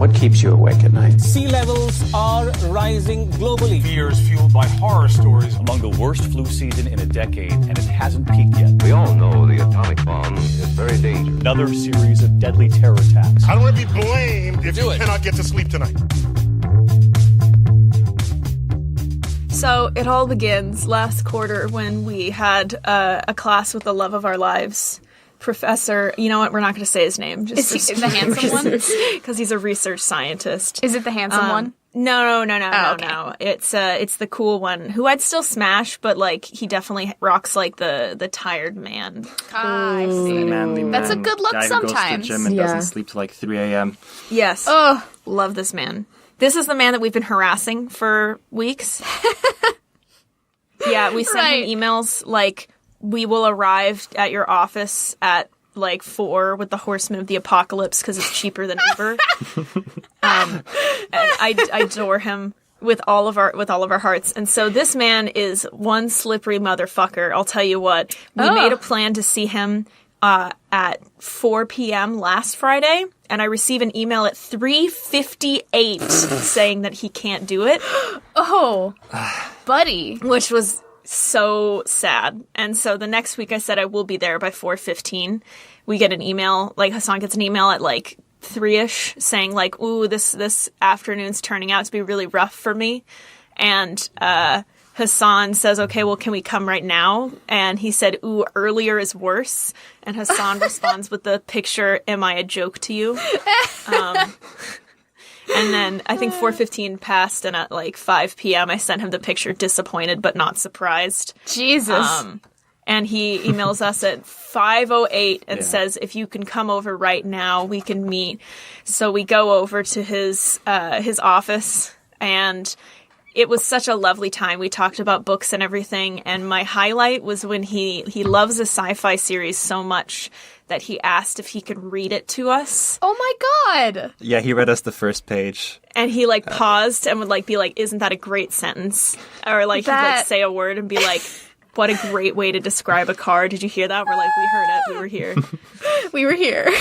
What keeps you awake at night? Sea levels are rising globally. Fears fueled by horror stories. Among the worst flu season in a decade, and it hasn't peaked yet. We all know the atomic bomb is very dangerous. Another series of deadly terror attacks. I don't want to be blamed if you cannot get to sleep tonight. So it all begins last quarter when we had a class with the love of our lives. Professor, you know what? We're not going to say his name. Is he the handsome one? Because he's a research scientist. Is it the handsome one? No. Okay. It's the cool one who I'd still smash, but like he definitely rocks like the tired man. I see. Manly man. That's a good look Guy sometimes. Who goes to the gym and doesn't sleep till like 3 a.m. Yes. Oh, love this man. This is the man that we've been harassing for weeks. Yeah, we sent him emails like, we will arrive at your office at like 4 with the Horsemen of the Apocalypse because it's cheaper than Uber. And I adore him with all of our hearts. And so this man is one slippery motherfucker. I'll tell you what. We made a plan to see him at 4 p.m. last Friday, and I receive an email at 3:58 saying that he can't do it. Oh, buddy. Which was so sad. And so the next week I said I will be there by 4:15. We get an email, like Hassan gets an email at like 3-ish saying like, ooh, this afternoon's turning out to be really rough for me. And Hassan says, okay, well, can we come right now? And he said, ooh, earlier is worse. And Hassan responds with the picture, am I a joke to you? And then I think 4:15 passed, and at like 5 p.m. I sent him the picture, disappointed but not surprised. Jesus. And he emails us at 5:08 and says, if you can come over right now, we can meet. So we go over to his office, and it was such a lovely time. We talked about books and everything, and my highlight was when he loves a sci-fi series so much that he asked if he could read it to us. Oh my god! Yeah, he read us the first page. And he like paused and would like be like, isn't that a great sentence? Or like he'd like say a word and be like, what a great way to describe a car. Did you hear that? We're like, we heard it. We were here. We were here.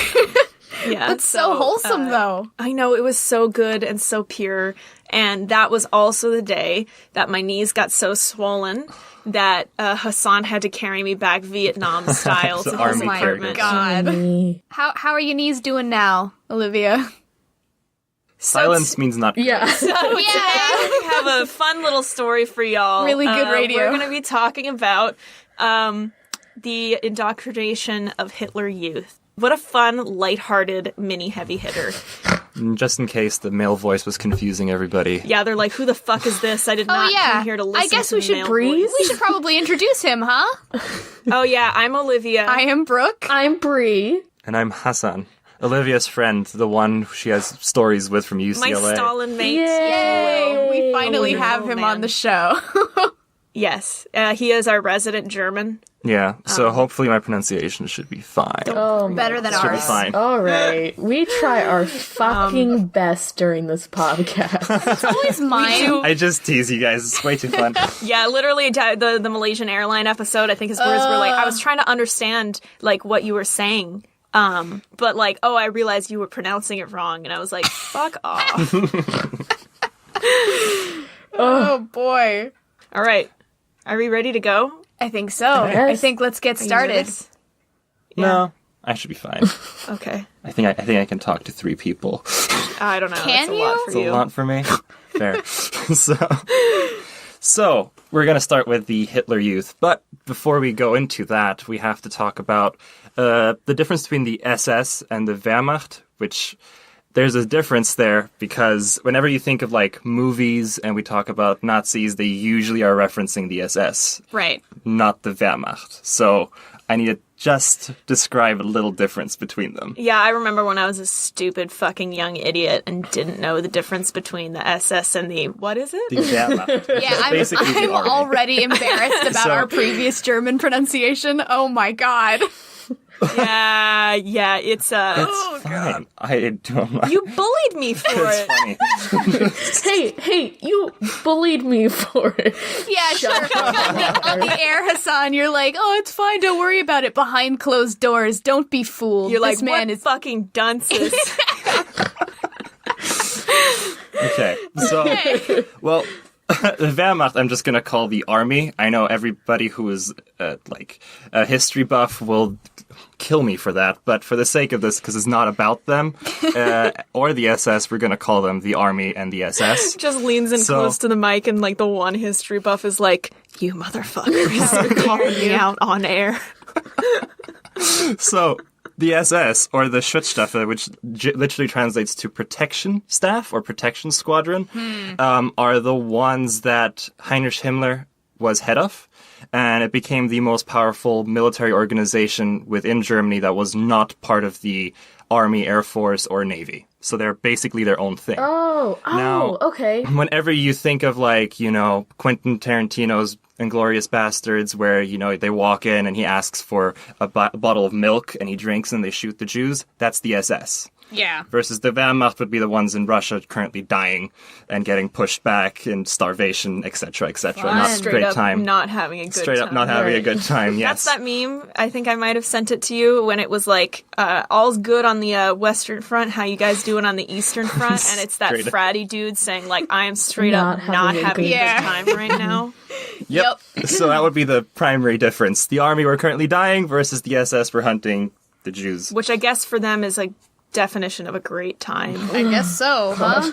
Yeah. That's so wholesome though. I know, it was so good and so pure. And that was also the day that my knees got so swollen that Hassan had to carry me back Vietnam style to his apartment. God. How are your knees doing now, Olivia? Silence means not good. Yeah. So today we have a fun little story for y'all. Really good radio. We're going to be talking about the indoctrination of Hitler Youth. What a fun, lighthearted, mini heavy hitter. Just in case the male voice was confusing everybody. Yeah, they're like, who the fuck is this? I did not come here to listen to I guess we should breathe. We should probably introduce him, huh? Oh yeah, I'm Olivia. I am Brooke. I'm Bree. And I'm Hassan. Olivia's friend, the one she has stories with from UCLA. My Stalinmate. Yay! We finally have him on the show. Yes, he is our resident German. Yeah, so hopefully my pronunciation should be fine. Better than Should ours. be fine. All right. We try our fucking best during this podcast. It's always mine. I just tease you guys. It's way too fun. Yeah, literally the Malaysian airline episode, I think his words were like, I was trying to understand like what you were saying. But like, oh, I realized you were pronouncing it wrong, and I was like, fuck off. Oh boy. All right. Are we ready to go? I think so. Yes. I think let's get started. No, I should be fine. Okay. I think I can talk to 3 people. I don't know. Can That's a lot you? for It's you. a lot for me. Fair. So we're going to start with the Hitler Youth. But before we go into that, we have to talk about the difference between the SS and the Wehrmacht, which there's a difference there because whenever you think of like movies and we talk about Nazis, they usually are referencing the SS, Right. not the Wehrmacht. So I need to just describe a little difference between them. Yeah, I remember when I was a stupid fucking young idiot and didn't know the difference between the SS and the, what is it? The Wehrmacht. Yeah, Basically the I'm army. already embarrassed about our previous German pronunciation. Oh my god. Yeah, it's It's fine. I don't know. you bullied me for it. It's funny. Hey, you bullied me for it. Yeah, sure. On the air, Hassan, you're like, oh, it's fine, don't worry about it. Behind closed doors, don't be fooled. You're like, this man what is fucking dunces. Okay, so, well, the Wehrmacht I'm just going to call the army. I know everybody who is, a history buff will kill me for that, but for the sake of this, because it's not about them, or the SS, we're going to call them the army and the SS. Just leans in close to the mic and like the one history buff is like, you motherfuckers are calling me out on air. So, the SS, or the Schutzstaffel, which literally translates to protection staff or protection squadron, are the ones that Heinrich Himmler was head of. And it became the most powerful military organization within Germany that was not part of the Army, Air Force, or Navy. So they're basically their own thing. Oh, okay. Whenever you think of, Quentin Tarantino's Inglourious Bastards, where, they walk in and he asks for a bottle of milk and he drinks and they shoot the Jews, that's the SS. Yeah. Versus the Wehrmacht would be the ones in Russia currently dying and getting pushed back in starvation, etc., etc. Not Straight great up time. not having a good time. Straight up not having a good time, yes. That's that meme. I think I might have sent it to you when it was like, all's good on the Western Front, how you guys doing on the Eastern Front? And it's that fratty dude saying, like, I am straight up not having a good time right now. Yep. So that would be the primary difference. The army were currently dying versus the SS were hunting the Jews. Which I guess for them is like definition of a great time. I guess so, huh?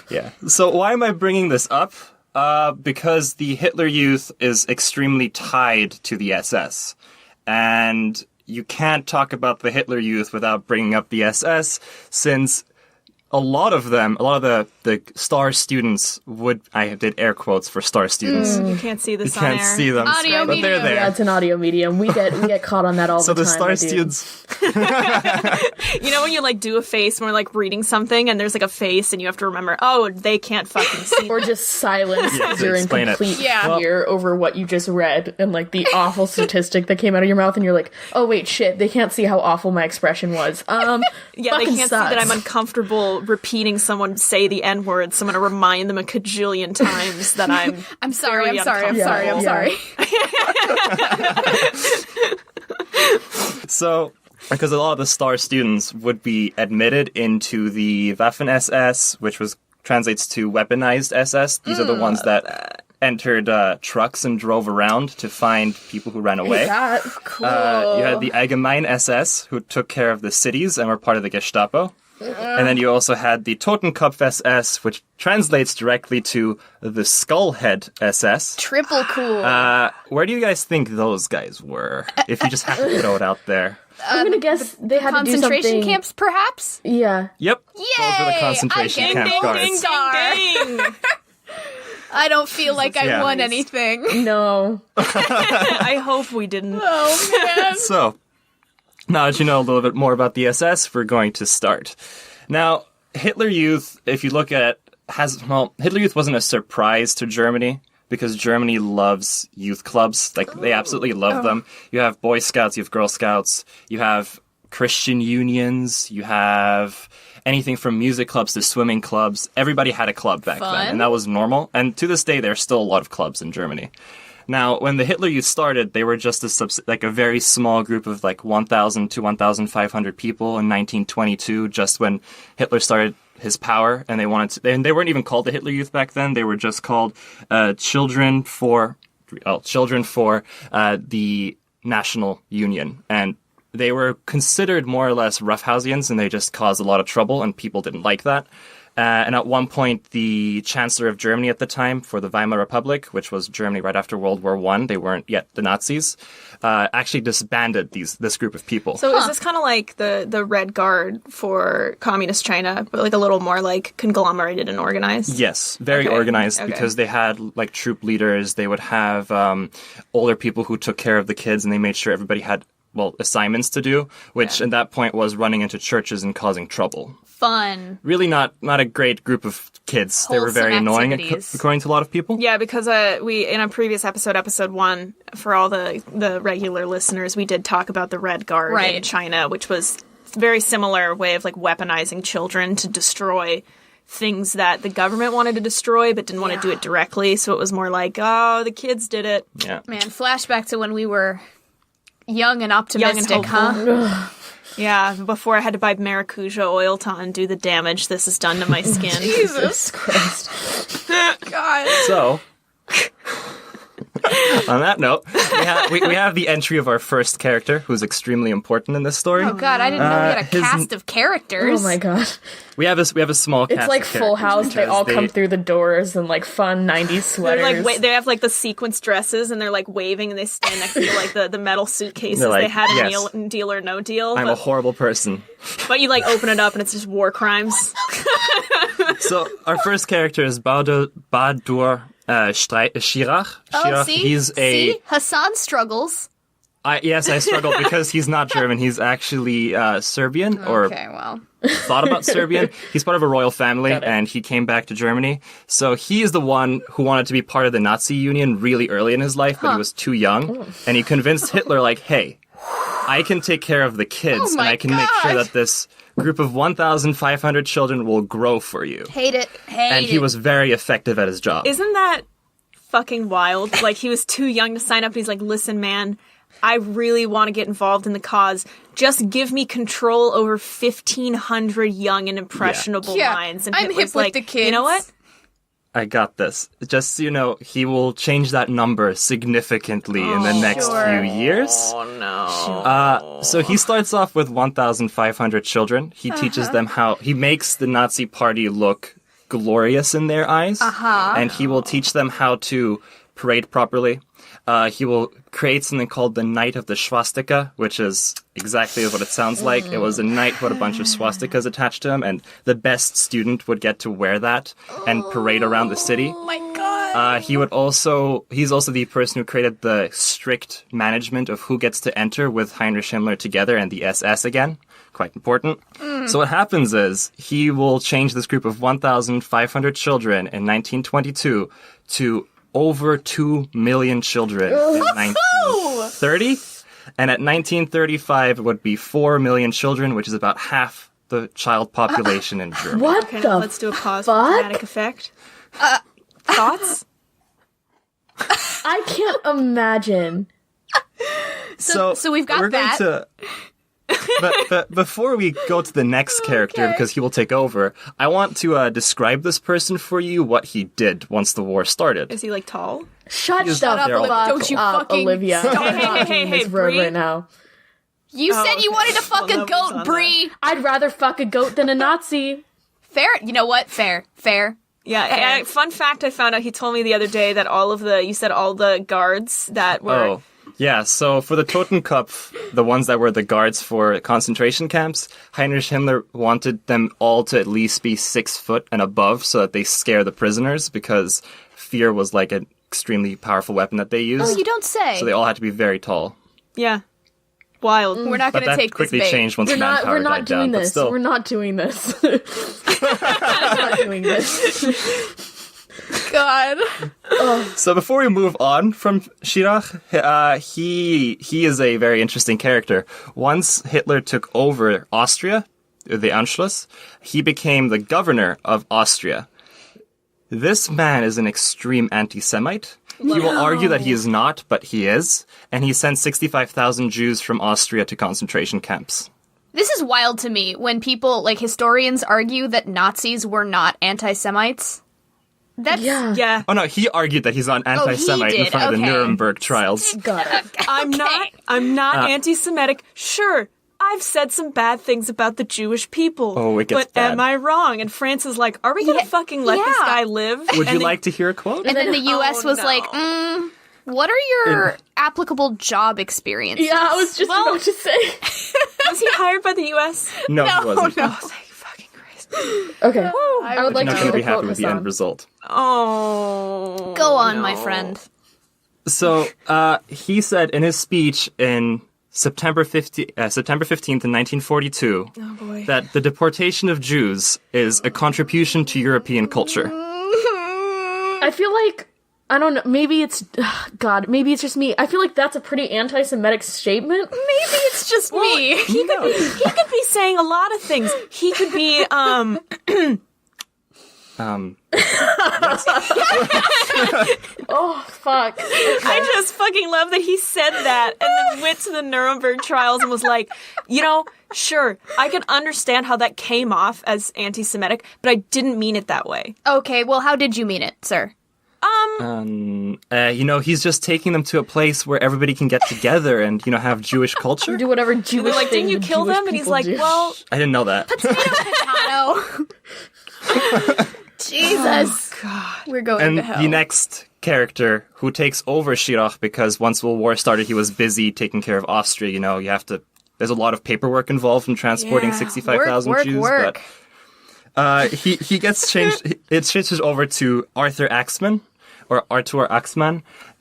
Yeah. So why am I bringing this up? Because the Hitler Youth is extremely tied to the SS. And you can't talk about the Hitler Youth without bringing up the SS, since a lot of the star students I did air quotes for star students. You can't see this You on can't air. see them, Audio but they're medium. there. Yeah, it's an audio medium. We get caught on that all So the the time. star my dude. students, You know when you like do a face when we're like reading something and there's like a face and you have to remember, oh, they can't fucking see. Or just silence because to you're in explain it. complete Yeah. fear over what you just read and like the awful statistic that came out of your mouth, and you're like, oh wait, shit, they can't see how awful my expression was. Yeah, they fucking can't sucks. see that I'm uncomfortable repeating someone say the N-word, so I'm going to remind them a cajillion times that I'm I'm sorry, very I'm sorry, I'm sorry, I'm Yeah. sorry. So, because a lot of the star students would be admitted into the Waffen-SS, which translates to weaponized SS. These are the ones that entered trucks and drove around to find people who ran away. That You had the Allgemein SS, who took care of the cities and were part of the Gestapo. And then you also had the Totenkopf SS, which translates directly to the Skullhead SS. Triple cool. Where do you guys think those guys were? If you just have to throw it out there. I'm gonna guess they had to do something. Concentration camps, perhaps? Yeah. Yep. Yay! Those were the concentration I get camp ding, guards. ding, ding. Ding! I don't feel like I Yeah. won anything. No. I hope we didn't. Oh, man. So, now that you know a little bit more about the SS, we're going to start. Now, Hitler Youth, if you look at, Hitler Youth wasn't a surprise to Germany, because Germany loves youth clubs. Like, they absolutely love them. You have Boy Scouts, you have Girl Scouts, you have Christian unions, you have anything from music clubs to swimming clubs. Everybody had a club back then, and that was normal. And to this day, there's still a lot of clubs in Germany. Now, when the Hitler Youth started, they were just a very small group of 1,000 to 1,500 people in 1922, just when Hitler started his power, and they weren't even called the Hitler Youth back then. They were just called Children for the National Union, and they were considered more or less roughhousians, and they just caused a lot of trouble, and people didn't like that. And at one point, the Chancellor of Germany at the time for the Weimar Republic, which was Germany right after World War I, they weren't yet the Nazis, actually disbanded this group of people. So is this kind of like the Red Guard for communist China, but a little more conglomerated and organized? Yes, very organized, because they had troop leaders. They would have older people who took care of the kids, and they made sure everybody had assignments to do, which at that point was running into churches and causing trouble. Fun. Really not a great group of kids. They were very Wholesome annoying, activities. according to a lot of people. Yeah, because we in a previous episode 1, for all the regular listeners, we did talk about the Red Guard in China, which was a very similar way of weaponizing children to destroy things that the government wanted to destroy but didn't want to do it directly. So it was more oh, the kids did it. Yeah. Man, flashback to when we were young and optimistic, Young and huh? Yeah, before I had to buy maracuja oil to undo the damage this has done to my skin. Jesus Christ. God. So, on that note, we have the entry of our first character, who's extremely important in this story. Oh God, I didn't know we had a cast of characters. Oh my god. We have a small cast. It's like of Full characters House. They because all come through the doors in like fun 90s They're sweaters. like they have like the sequence dresses and they're like waving and they stand next to like the metal suitcases. They're like, they had a yes. deal or no deal. I'm a horrible person. But you like open it up and it's just war crimes. So our first character is Badur Shirach. Oh, see? He's a See? Hassan struggles. I struggle because he's not German. He's actually Serbian or Okay, well. thought about Serbian. He's part of a royal family and he came back to Germany. So he is the one who wanted to be part of the Nazi Union really early in his life, but he was too young. And he convinced Hitler, like, hey, I can take care of the kids and my I can make sure God. that this group of 1,500 children will grow for you. Hate it. And he was very effective at his job. Isn't that fucking wild? Like he was too young to sign up. He's like, listen, man, I really want to get involved in the cause. Just give me control over 1,500 young and impressionable minds. And I'm Hitler's hip with like, the kids. you know what? I got this. Just so you know, he will change that number significantly in the next few years. Oh no. So he starts off with 1,500 children. He teaches them he makes the Nazi party look glorious in their eyes. And he will teach them how to parade properly. He will create something called the Night of the Swastika, which is exactly what it sounds like. It was a night with a bunch of swastikas attached to him, and the best student would get to wear that and parade around the city. Oh my God. He's also the person who created the strict management of who gets to enter with Heinrich Himmler together and the SS again. Quite important. So what happens is he will change this group of 1,500 children in 1922 to over 2 million children in 1930. And at 1935, it would be 4 million children, which is about half the child population in Germany. What Okay, the now let's do a pause for fuck? dramatic effect. Thoughts? I can't imagine. So we've got we're that. Going to, but before we go to the next character, because he will take over, I want to describe this person for you, what he did once the war started. Is he like tall? Shut He's the up there all fuck the Don't you up, fucking Olivia. stop. I'm not Hey, doing this road Bree. right now. You said you wanted to fuck Well, a nobody's goat, on Bree. I'd rather fuck a goat than a Nazi. Fair. You know what? Fair. Yeah, fun fact I found out, he told me the other day that all the guards that were... Oh, yeah, so for the Totenkopf, the ones that were the guards for concentration camps, Heinrich Himmler wanted them all to at least be 6 foot and above so that they scare the prisoners, because fear was like an extremely powerful weapon that they used. Oh, you don't say. So they all had to be very tall. Yeah. Wild. We're not But going to that take this quickly bait. changed once We're manpower not died doing down, but this. still. We're not doing this. We're not doing this. God. So before we move on from Schirach, he is a very interesting character. Once Hitler took over Austria, the Anschluss, he became the governor of Austria. This man is an extreme anti-Semite. He will argue that he is not, but he is. And he sent 65,000 Jews from Austria to concentration camps. This is wild to me when people, like historians, argue that Nazis were not anti-Semites. That's Yeah. Oh no, he argued that he's not anti-Semite in did, front of the okay. Nuremberg trials. Got it. I'm not anti-Semitic. Sure, I've said some bad things about the Jewish people. Oh, it gets but bad. am I wrong? And France is like, are we gonna fucking let this guy live? Would And you they- like to hear a quote? And then the U.S. was no. like, what are your applicable job experiences? Yeah, I was just about to say. Was he hired by the U.S.? No, he wasn't. Oh, thank fucking Christ. Okay. I would like You're to not going to hear be the happy quote, with the end Hassan. result. Oh. Go on, no. my friend. So he said in his speech in September 15th in 1942 that the deportation of Jews is a contribution to European culture. I feel like, I don't know, maybe it's, maybe it's just me. I feel like that's a pretty anti-Semitic statement. Maybe it's just me. He could be saying a lot of things. He could be Oh, fuck. I just fucking love that he said that and then went to the Nuremberg trials and was like, sure, I can understand how that came off as anti-Semitic, but I didn't mean it that way. Okay, well, how did you mean it, sir? He's just taking them to a place where everybody can get together and, have Jewish culture. Do whatever Jewish Like, didn't you thing kill Jewish them? And he's people like, do. well, I didn't know that. Potato. Jesus. God. We're going And to hell. the next character who takes over Schirach, because once World War started, he was busy taking care of Austria. There's a lot of paperwork involved in transporting 65,000 work, Jews. work. But he gets changed. It changes over to Arthur Axmann,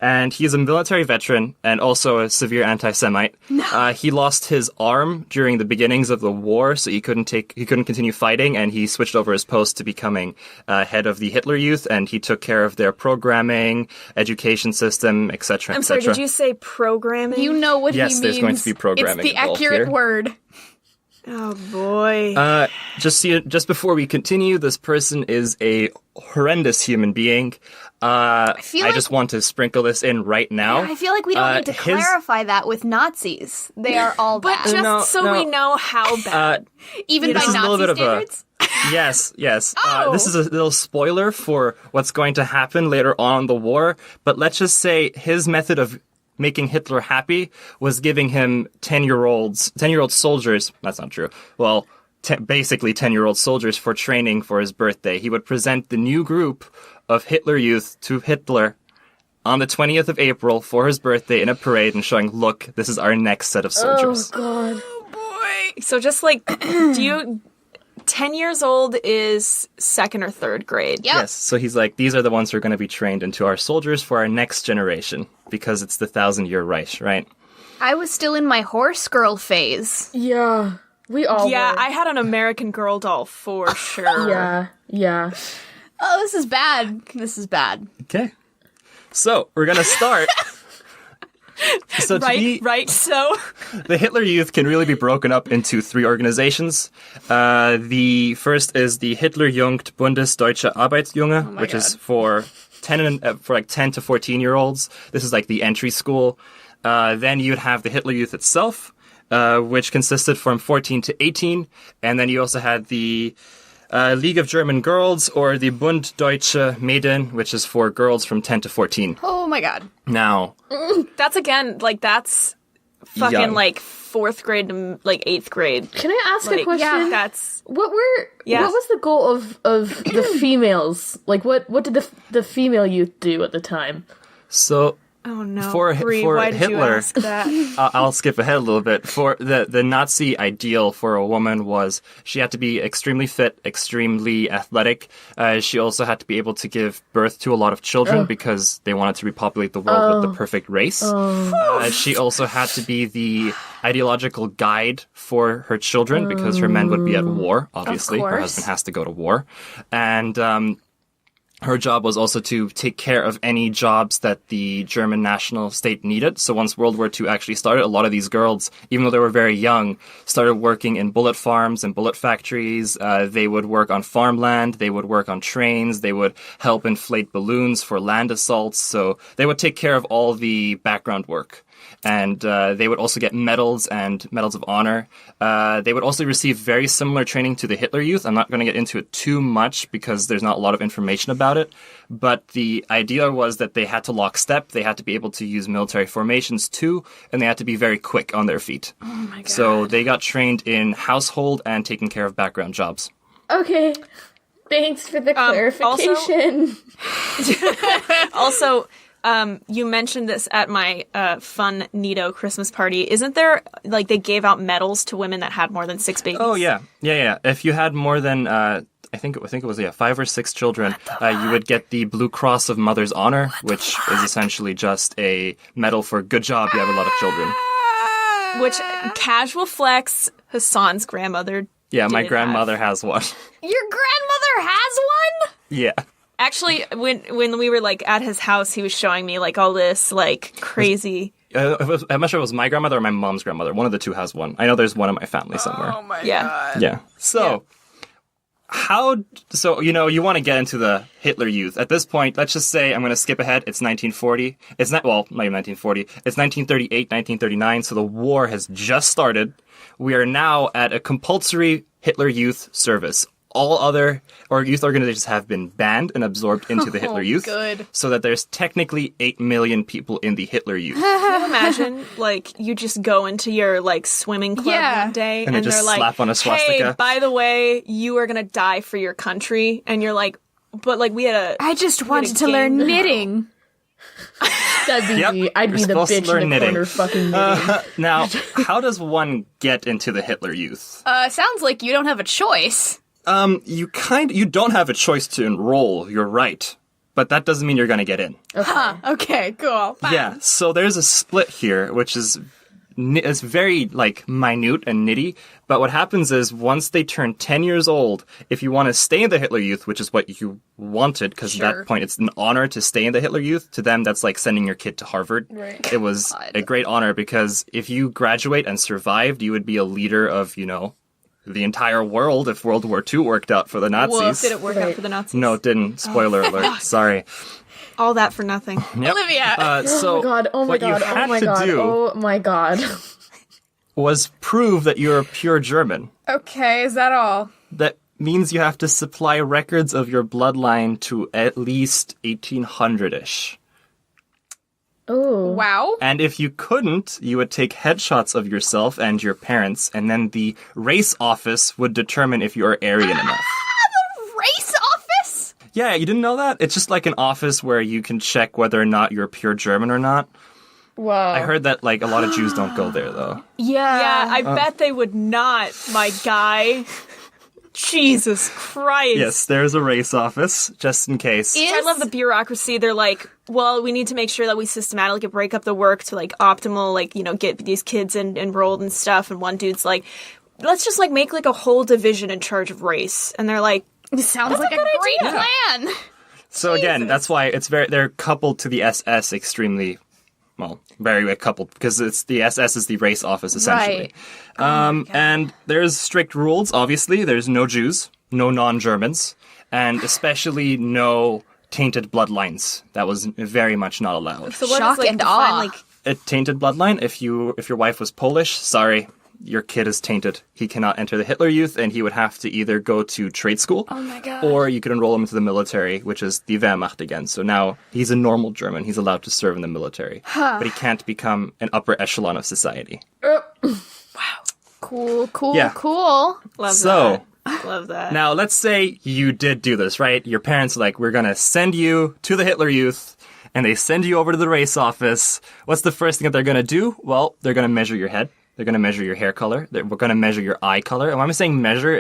and he's a military veteran and also a severe anti-Semite. He lost his arm during the beginnings of the war, so he couldn't continue fighting, and he switched over his post to becoming head of the Hitler Youth, and he took care of their programming, education system, etc. I'm sorry, did you say programming? You know what he means. Yes, there's going to be programming It's the involved accurate here. word. Oh, boy. Just before we continue, this person is a horrendous human being. I just want to sprinkle this in right now. I feel like we don't need to clarify that with Nazis. They are all but bad. just we know how bad. Even by this is a little Nazi bit of a- standards? Yes. Oh. This is a little spoiler for what's going to happen later on in the war, but let's just say his method of making Hitler happy was giving him 10-year-old soldiers. That's not true. Well, basically 10-year-old soldiers for training for his birthday. He would present the new group of Hitler Youth to Hitler on the 20th of April for his birthday in a parade and showing, look, this is our next set of soldiers. Oh, God. So just like, 10 years old is second or third grade. Yep. Yes, so he's like, these are the ones who are going to be trained into our soldiers for our next generation, because it's the 1,000-year Reich, right? I was still in my horse girl phase. Yeah. We all Yeah, were. I had an American Girl doll for sure. Yeah. Oh, this is bad. This is bad. Okay. So, we're going to start. So the Hitler Youth can really be broken up into 3 organizations. The first is the Hitler Jugend Bundesdeutsche Arbeitsjunge, which is for 10 to 14-year-olds. This is like the entry school. Then you'd have the Hitler Youth itself, which consisted from 14 to 18. And then you also had the League of German Girls, or the Bund Deutsche Mädchen, which is for girls from 10 to 14. Oh my god. Now, That's that's fucking Young. like 4th grade to like 8th grade. Can I ask a Like, question? yeah, that's What Yes. was the goal of the females? Like, what did the female youth do at the time? so oh no. For Bree, why did you Hitler- ask that? I'll skip ahead a little bit. For the Nazi ideal for a woman was she had to be extremely fit, extremely athletic. She also had to be able to give birth to a lot of children because they wanted to repopulate the world with the perfect race. She also had to be the ideological guide for her children because her men would be at war, obviously. Her course. husband has to go to war. And her job was also to take care of any jobs that the German national state needed. So once World War II actually started, a lot of these girls, even though they were very young, started working in bullet farms and bullet factories. They would work on farmland. They would work on trains. They would help inflate balloons for land assaults. So they would take care of all the background work. And they would also get medals and medals of honor. They would also receive very similar training to the Hitler Youth. I'm not going to get into it too much because there's not a lot of information about it. But the idea was that they had to lock step. They had to be able to use military formations too. And they had to be very quick on their feet. Oh my God. So they got trained in household and taking care of background jobs. Okay. Thanks for the clarification. Also, you mentioned this at my fun Nido Christmas party. Isn't there, like, they gave out medals to women that had more than 6 babies? Oh, yeah. If you had more than, I think it was 5 or 6 children, you would get the Blue Cross of Mother's Honor, which is essentially just a medal for good job, you have a lot of children. Which, casual flex, Hassan's grandmother Yeah, my did grandmother have. has one. Your grandmother has one? Yeah. Actually, when we were, like, at his house, he was showing me, like, all this, like, crazy... I'm not sure if it was my grandmother or my mom's grandmother. One of the two has one. I know there's one in my family somewhere. Yeah. Yeah. So, So, you want to get into the Hitler Youth. At this point, let's just say, I'm going to skip ahead. It's 1940. It's not even 1940. It's 1938, 1939. So the war has just started. We are now at a compulsory Hitler Youth service. All other youth organizations have been banned and absorbed into the Hitler Youth. Good. So that there's technically 8 million people in the Hitler Youth. Can you imagine, you just go into your, swimming club one day And they just they're like, slap on a swastika. hey, by the way, you are gonna die for your country. And you're like, but, we had I just wanted to learn knitting. That'd be Yep. me. I'd be You're the supposed to bitch learn in the knitting. corner fucking knitting. Now, how does one get into the Hitler Youth? Sounds like you don't have a choice. You don't have a choice to enroll, you're right. But that doesn't mean you're going to get in. Okay, cool. Fine. Yeah, so there's a split here, which is it's very, minute and nitty. But what happens is, once they turn 10 years old, if you want to stay in the Hitler Youth, which is what you wanted, because at that point it's an honor to stay in the Hitler Youth, to them that's like sending your kid to Harvard. Right. It was a great honor, because if you graduate and survived, you would be a leader of, the entire world if World War II worked out for the Nazis. woof, did it work out for the Nazis? No, it didn't. Spoiler alert. Sorry. All that for nothing. Yep. Olivia. So Oh my what god, you oh had my to god, do oh my god. was prove that you're a pure German. Okay, is that all? That means you have to supply records of your bloodline to at least 1800-ish. Oh. Wow. And if you couldn't, you would take headshots of yourself and your parents, and then the race office would determine if you are Aryan enough. Race office? Yeah, you didn't know that? It's just like an office where you can check whether or not you're pure German or not. Wow. I heard that, a lot of Jews don't go there, though. Yeah, I bet they would not, my guy. Jesus Christ. Yes, there's a race office, just in case. I love the bureaucracy. They're like, well, we need to make sure that we systematically break up the work to optimal, get these kids enrolled and stuff. And one dude's like, let's just make a whole division in charge of race. And they're like, Sounds like a great plan. So again, that's why they're coupled to the SS extremely, very coupled, because the SS is the race office essentially. Right. And there's strict rules, obviously. There's no Jews, no non-Germans, and especially no tainted bloodlines. That was very much not allowed. so what Shock is, and define, awe. A tainted bloodline, if your wife was Polish, sorry, your kid is tainted. He cannot enter the Hitler Youth, and he would have to either go to trade school, or you could enroll him into the military, which is the Wehrmacht again. So now he's a normal German. He's allowed to serve in the military, but he can't become an upper echelon of society. Cool. Yeah. Love So, that. Love that. now let's say you did do this, right? Your parents are like, we're going to send you to the Hitler Youth, and they send you over to the race office. What's the first thing that they're going to do? Well, they're going to measure your head. They're going to measure your hair color. We're going to measure your eye color. And when I'm saying measure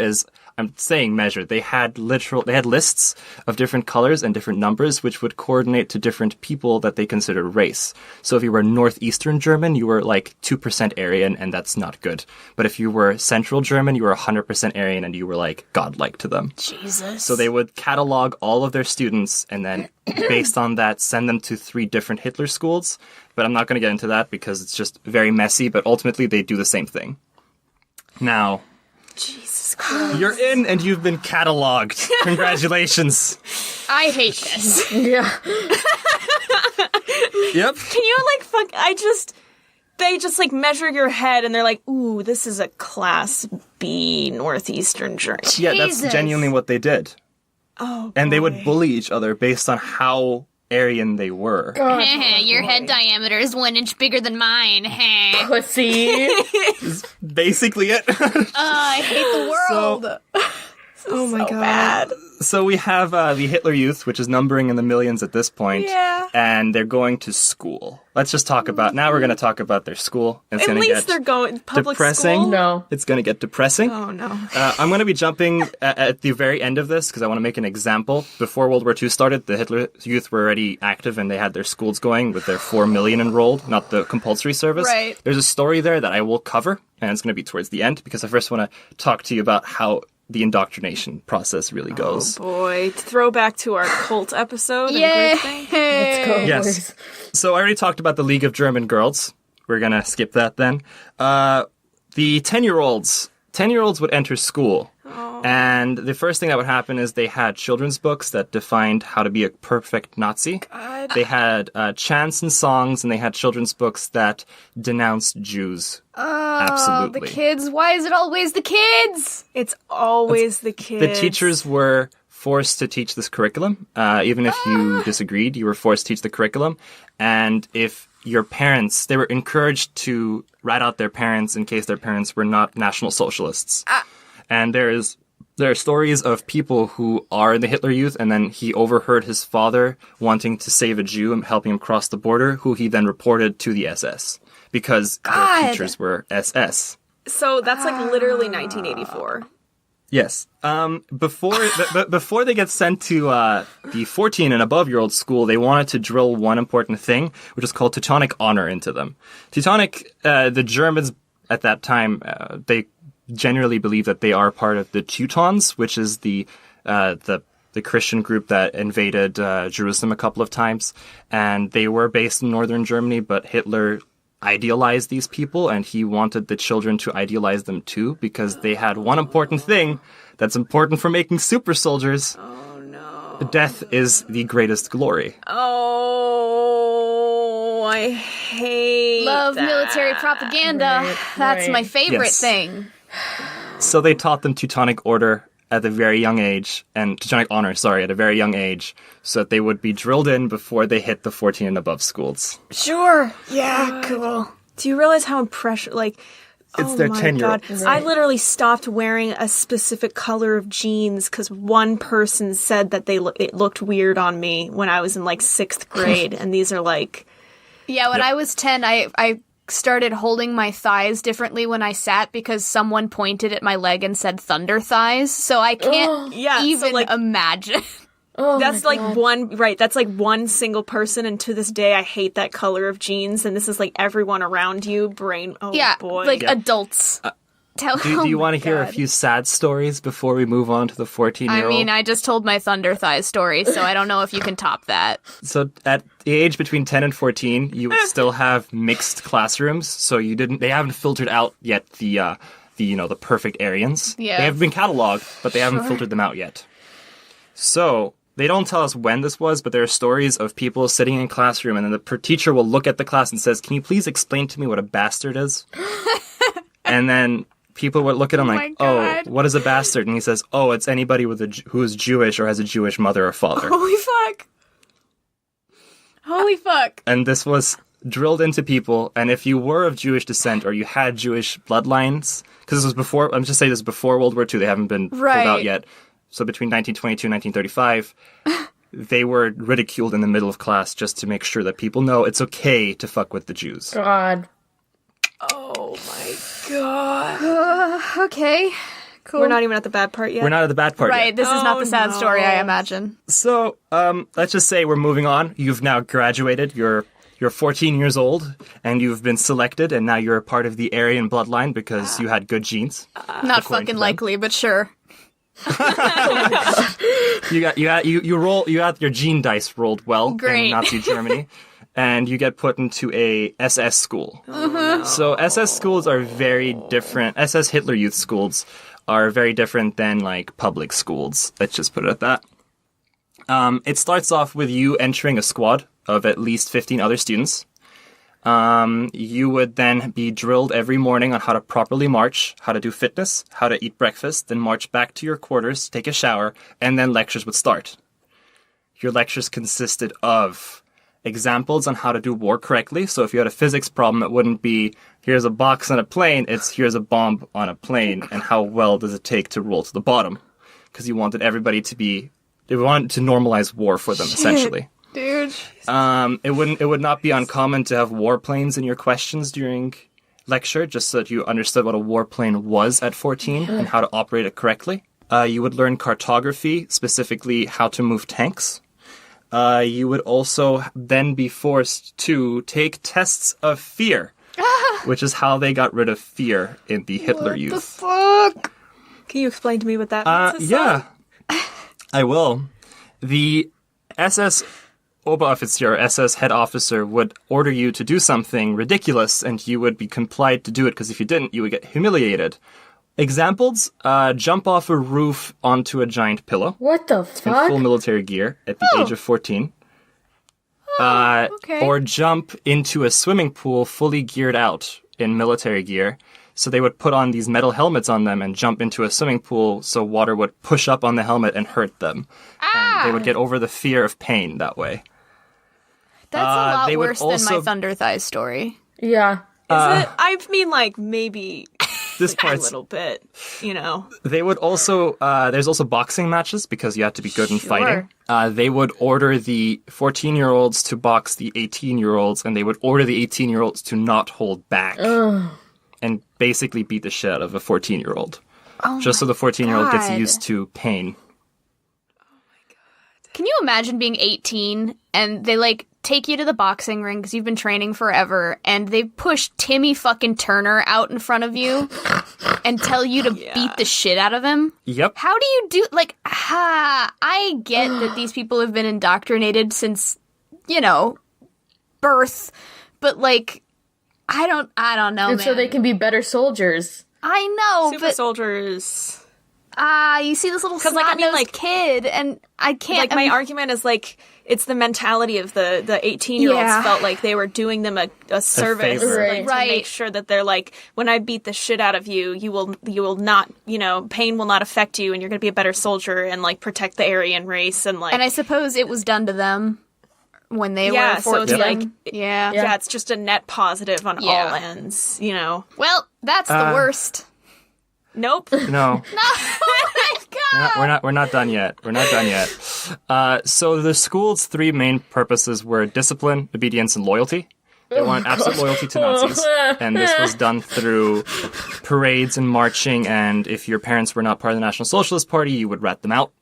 I'm saying measure. They had lists of different colors and different numbers, which would coordinate to different people that they considered race. So if you were Northeastern German, you were 2% Aryan, and that's not good. But if you were Central German, you were 100% Aryan, and you were godlike to them. Jesus. So they would catalog all of their students, and then based on that, send them to 3 different Hitler schools. But I'm not going to get into that because it's just very messy, but ultimately they do the same thing. Now, Jesus Christ. you're in and you've been cataloged. Congratulations. I hate this. Yeah. Yep. Can you they just measure your head and they're like, ooh, this is a class B Northeastern German. Yeah, that's Jesus. genuinely what they did. Oh, And they would boy. bully each other based on how Aryan they were. Your head diameter is 1 inch bigger than mine. Pussy. Basically it. I hate the world. Oh my god. So we have the Hitler Youth, which is numbering in the millions at this point. Yeah. And they're going to school. Let's just talk about, now we're going to talk about their school. It's At gonna least get they're going public depressing. school. No. It's going to get depressing. Oh no. I'm going to be jumping at the very end of this because I want to make an example. Before World War II started, the Hitler Youth were already active and they had their schools going with their 4 million enrolled, not the compulsory service. Right. There's a story there that I will cover, and it's going to be towards the end because I first want to talk to you about how the indoctrination process really goes. Oh boy. Throwback to our cult episode. and Yay. group thing. Let's go, Yes. boys. So I already talked about the League of German Girls. We're going to skip that then. The 10-year-olds would enter school. And the first thing that would happen is they had children's books that defined how to be a perfect Nazi. God. They had chants and songs, and they had children's books that denounced Jews. Absolutely. The kids. Why is it always the kids? It's always the kids. The teachers were forced to teach this curriculum. Even if you disagreed, you were forced to teach the curriculum. And if your parents, they were encouraged to rat out their parents in case their parents were not National Socialists. And there are stories of people who are in the Hitler Youth, and then he overheard his father wanting to save a Jew and helping him cross the border, who he then reported to the SS because their teachers were SS. So that's like literally 1984. Yes. Before they get sent to the 14 and above year old school, they wanted to drill one important thing, which is called Teutonic honor into them. Teutonic, the Germans at that time, they generally believe that they are part of the Teutons, which is the Christian group that invaded Jerusalem a couple of times, and they were based in northern Germany, but Hitler idealized these people, and he wanted the children to idealize them too, because they had one important thing that's important for making super soldiers. Oh no. Death is the greatest glory. Oh, I hate Love that. military propaganda. That's my favorite Yes. thing. So they taught them Teutonic order at a very young age, and Teutonic honor, at a very young age, so that they would be drilled in before they hit the 14 and above schools. Sure. Yeah, cool. Do you realize how it's their 10-year-old. I literally stopped wearing a specific color of jeans because one person said that it looked weird on me when I was in like 6th grade, and these are like... Yeah, when I was 10, I started holding my thighs differently when I sat because someone pointed at my leg and said thunder thighs, so I can't even imagine. That's like one single person, and to this day I hate that color of jeans, and this is like everyone around you, boy. Adults. Do you want to hear a few sad stories before we move on to the 14-year-old? I mean, I just told my thunder thighs story, so I don't know if you can top that. So at the age between 10 and 14, you would still have mixed classrooms, so they haven't filtered out yet the perfect Aryans. Yeah. They have been cataloged, but they haven't filtered them out yet. So they don't tell us when this was, but there are stories of people sitting in a classroom, and then the teacher will look at the class and says, "Can you please explain to me what a bastard is?" And then people would look at him like, "Oh, what is a bastard?" And he says, "Oh, it's anybody who is Jewish or has a Jewish mother or father." Holy fuck. And this was drilled into people, and if you were of Jewish descent or you had Jewish bloodlines, because this was before, I'm just saying this is before World War II, they haven't been pulled out yet. So between 1922 and 1935, they were ridiculed in the middle of class just to make sure that people know it's okay to fuck with the Jews. God. Oh my god. Okay. Cool. We're not even at the bad part yet. We're not at the bad part Right, yet. this is not the sad story, I imagine. So, let's just say we're moving on. You've now graduated. You're 14 years old, and you've been selected, and now you're a part of the Aryan bloodline because you had good genes. Not fucking likely, but sure. You had your gene dice rolled well Great. in Nazi Germany, and you get put into a SS school. So SS schools are very different. SS Hitler Youth schools are very different than like public schools. Let's just put it at that. It starts off with you entering a squad of at least 15 other students. You would then be drilled every morning on how to properly march, how to do fitness, how to eat breakfast, then march back to your quarters, take a shower, and then lectures would start. Your lectures consisted of examples on how to do war correctly. So if you had a physics problem, it wouldn't be, here's a box on a plane, it's here's a bomb on a plane, and how well does it take to roll to the bottom? Because you wanted everybody they wanted to normalize war for them, essentially. Dude. It would not be uncommon to have warplanes in your questions during lecture, just so that you understood what a warplane was at 14 and how to operate it correctly. You would learn cartography, specifically how to move tanks. You would also then be forced to take tests of fear, which is how they got rid of fear in the Hitler Youth. The fuck? Can you explain to me what that means? Yeah, I will. The SS Oberoffizier, SS head officer, would order you to do something ridiculous, and you would be complied to do it, because if you didn't, you would get humiliated. Examples, jump off a roof onto a giant pillow What the in fuck? full military gear at the age of 14. Okay. Or jump into a swimming pool fully geared out in military gear. So they would put on these metal helmets on them and jump into a swimming pool so water would push up on the helmet and hurt them. And they would get over the fear of pain that way. That's a lot they would worse than my also- Thunder Thighs story. Yeah. Is it? I mean, like, maybe This a part's little bit, you know. They would also, there's also boxing matches because you have to be good in fighting. They would order the 14-year-olds to box the 18-year-olds, and they would order the 18-year-olds to not hold back and basically beat the shit out of a 14-year-old. Just so the 14-year-old gets God. used to pain. Can you imagine being 18 and they like take you to the boxing ring because you've been training forever and they push Timmy fucking Turner out in front of you and tell you to beat the shit out of him? Yep. How do you do, like, I get that these people have been indoctrinated since, you know, birth, but like, I don't know, And man. so they can be better soldiers. I know, Super but soldiers. you see this little 'Cause, like, I mean, snot-nosed like- kid, and I can't. Like, my argument is, like, it's the mentality of the 18-year-olds Yeah. felt like they were doing them a service, favor. like, Right. to Right. make sure that they're like, when I beat the shit out of you, you will not, you know, pain will not affect you, and you're going to be a better soldier and, like, protect the Aryan race, and, like... And I suppose it was done to them when they Yeah, were so 14. it's like... yeah. Yeah, it's just a net positive on Yeah. all ends, you know? Well, that's the worst. Nope. No. Oh my god! We're not done yet. We're not done yet. So the school's three main purposes were discipline, obedience, and loyalty. They wanted absolute loyalty to Nazis, and this was done through parades and marching, and if your parents were not part of the National Socialist Party, you would rat them out.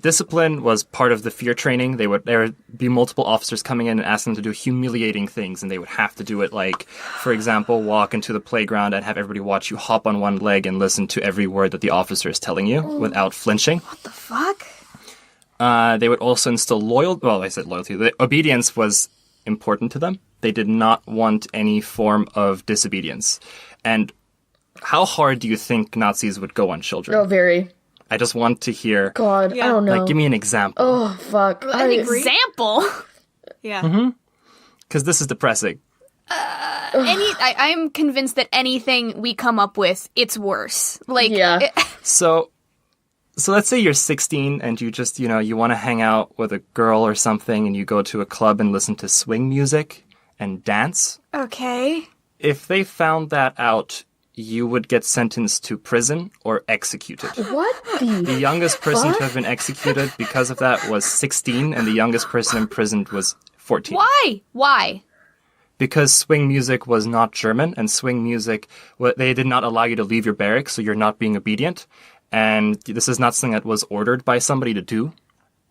Discipline was part of the fear training. There would be multiple officers coming in and ask them to do humiliating things, and they would have to do it, like, for example, walk into the playground and have everybody watch you hop on one leg and listen to every word that the officer is telling you without flinching. Fuck. They would also instill loyalty. Well, I said loyalty. The obedience was important to them. They did not want any form of disobedience. And how hard do you think Nazis would go on children? Oh, very. I just want to hear. God, I don't know. Like, give me an example. Oh, fuck. An example. Yeah. Because this is depressing. I'm convinced that anything we come up with, it's worse. Like, Yeah. So let's say you're 16 and you just, you want to hang out with a girl or something and you go to a club and listen to swing music and dance. okay. If they found that out, you would get sentenced to prison or executed. What The the... youngest person to have been executed because of that was 16, and the youngest person imprisoned was 14. Why? Because swing music was not German, and swing music, they did not allow you to leave your barracks, so you're not being obedient. And this is not something that was ordered by somebody to do.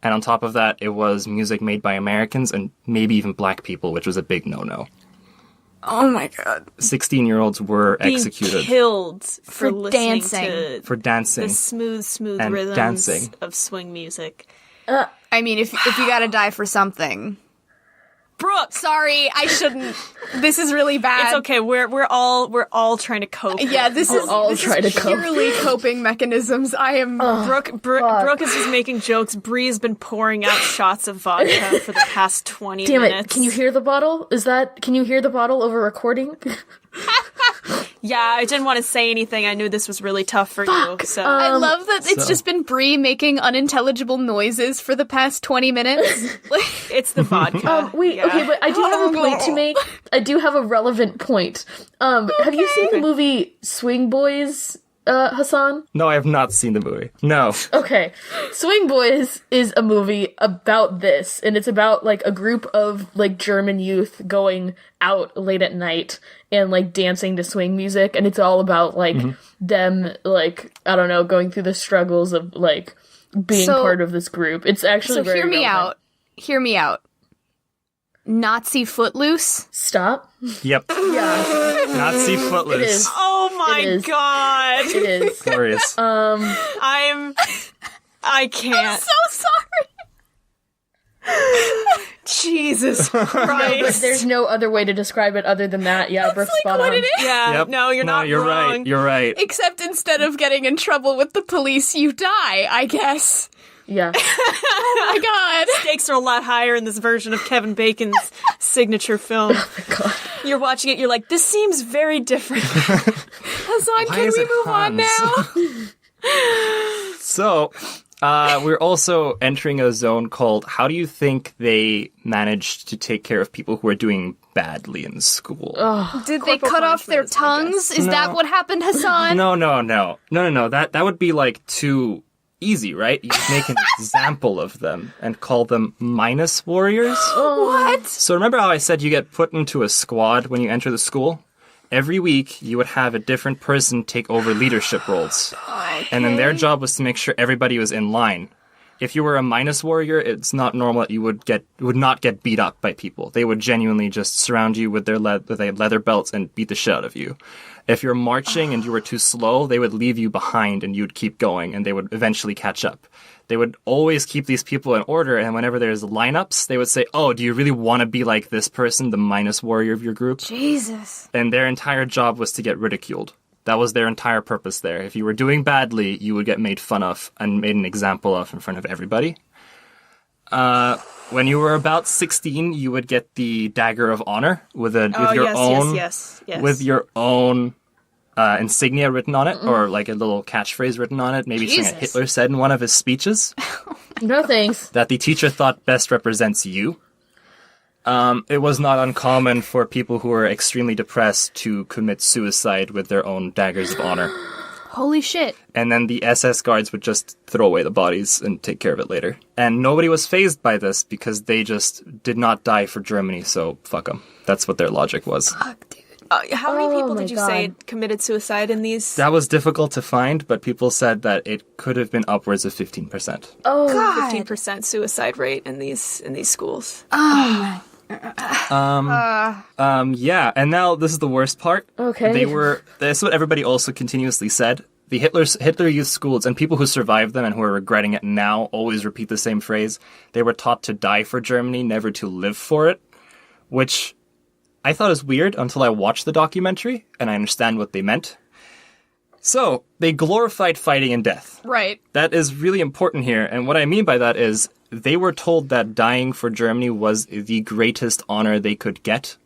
And on top of that, it was music made by Americans and maybe even black people, which was a big no-no. Oh my god. 16-year-olds were Being executed killed for listening dancing. to for dancing. the smooth and rhythms dancing. of swing music. I mean, if you gotta die for something. Brooke, Sorry, I shouldn't. This is really bad. it's okay. We're all trying to cope. Yeah, this is all this try is to cope. purely coping mechanisms. I am. Brooke is just making jokes. Bree's been pouring out shots of vodka for the past 20 Damn minutes. it, can you hear the bottle? Can you hear the bottle over recording? Yeah, I didn't want to say anything. I knew this was really tough for you. So I love that it's just been Bree making unintelligible noises for the past 20 minutes. it's the vodka. Wait, Yeah. okay, but I do have a point to make. I do have a relevant point. Have you seen the movie Swing Boys, Hassan? No, I have not seen the movie. No. Okay. Swing Boys is a movie about this, and it's about, like, a group of, like, German youth going out late at night and, like, dancing to swing music, and it's all about, like, them, like, I don't know, going through the struggles of, like, being So- part of this group. It's actually So very hear me relevant. out. Hear me out. Nazi Footloose. Stop. Yep. Yeah, Nazi Footloose. it is. Oh my It is. god. It is. Glorious. I can't. So sorry. Jesus No, but Christ. there's no other way to describe it other than that. Yeah, Brooke's spot what on. it is. Yeah, Yep. no, you're not you're wrong. right. You're right. Except instead of getting in trouble with the police, you die, I guess. Yeah. Oh my god. Stakes are a lot higher in this version of Kevin Bacon's signature film. God. You're watching it, you're like, this seems very different. Hassan, can is we it move on Hans? now? So, we're also entering a zone called how do you think they managed to take care of people who are doing badly in school? Did they Corporal cut off their punishment, I guess. tongues? Is that what happened, Hassan? No. That would be like too easy, right? You make an example of them and call them minus warriors. What? So remember how I said you get put into a squad when you enter the school? Every week, you would have a different person take over leadership roles. And then their job was to make sure everybody was in line. If you were a minus warrior, it's not normal that you would not get beat up by people. They would genuinely just surround you with their leather belts and beat the shit out of you. If you're marching and you were too slow, they would leave you behind and you'd keep going and they would eventually catch up. They would always keep these people in order, and whenever there's lineups, they would say, oh, do you really want to be like this person, the minus warrior of your group? Jesus. And their entire job was to get ridiculed. That was their entire purpose there. If you were doing badly, you would get made fun of and made an example of in front of everybody. When you were about 16, you would get the Dagger of Honor with your own insignia written on it, or like a little catchphrase written on it, maybe something that Hitler said in one of his speeches. No thanks. That the teacher thought best represents you. It was not uncommon for people who were extremely depressed to commit suicide with their own daggers of honor. Holy shit. And then the SS guards would just throw away the bodies and take care of it later. And nobody was fazed by this because they just did not die for Germany, so fuck them. That's what their logic was. Fuck, dude. How many people my did you God. say committed suicide in these? That was difficult to find, but people said that it could have been upwards of 15%. Oh, God. 15% suicide rate in these schools. Oh Yeah, and now this is the worst part. Okay. That's what everybody also continuously said. The Hitler Youth schools and people who survived them and who are regretting it now always repeat the same phrase. They were taught to die for Germany, never to live for it, which I thought was weird until I watched the documentary and I understand what they meant. So, they glorified fighting and death. Right. That is really important here, and what I mean by that is they were told that dying for Germany was the greatest honor they could get.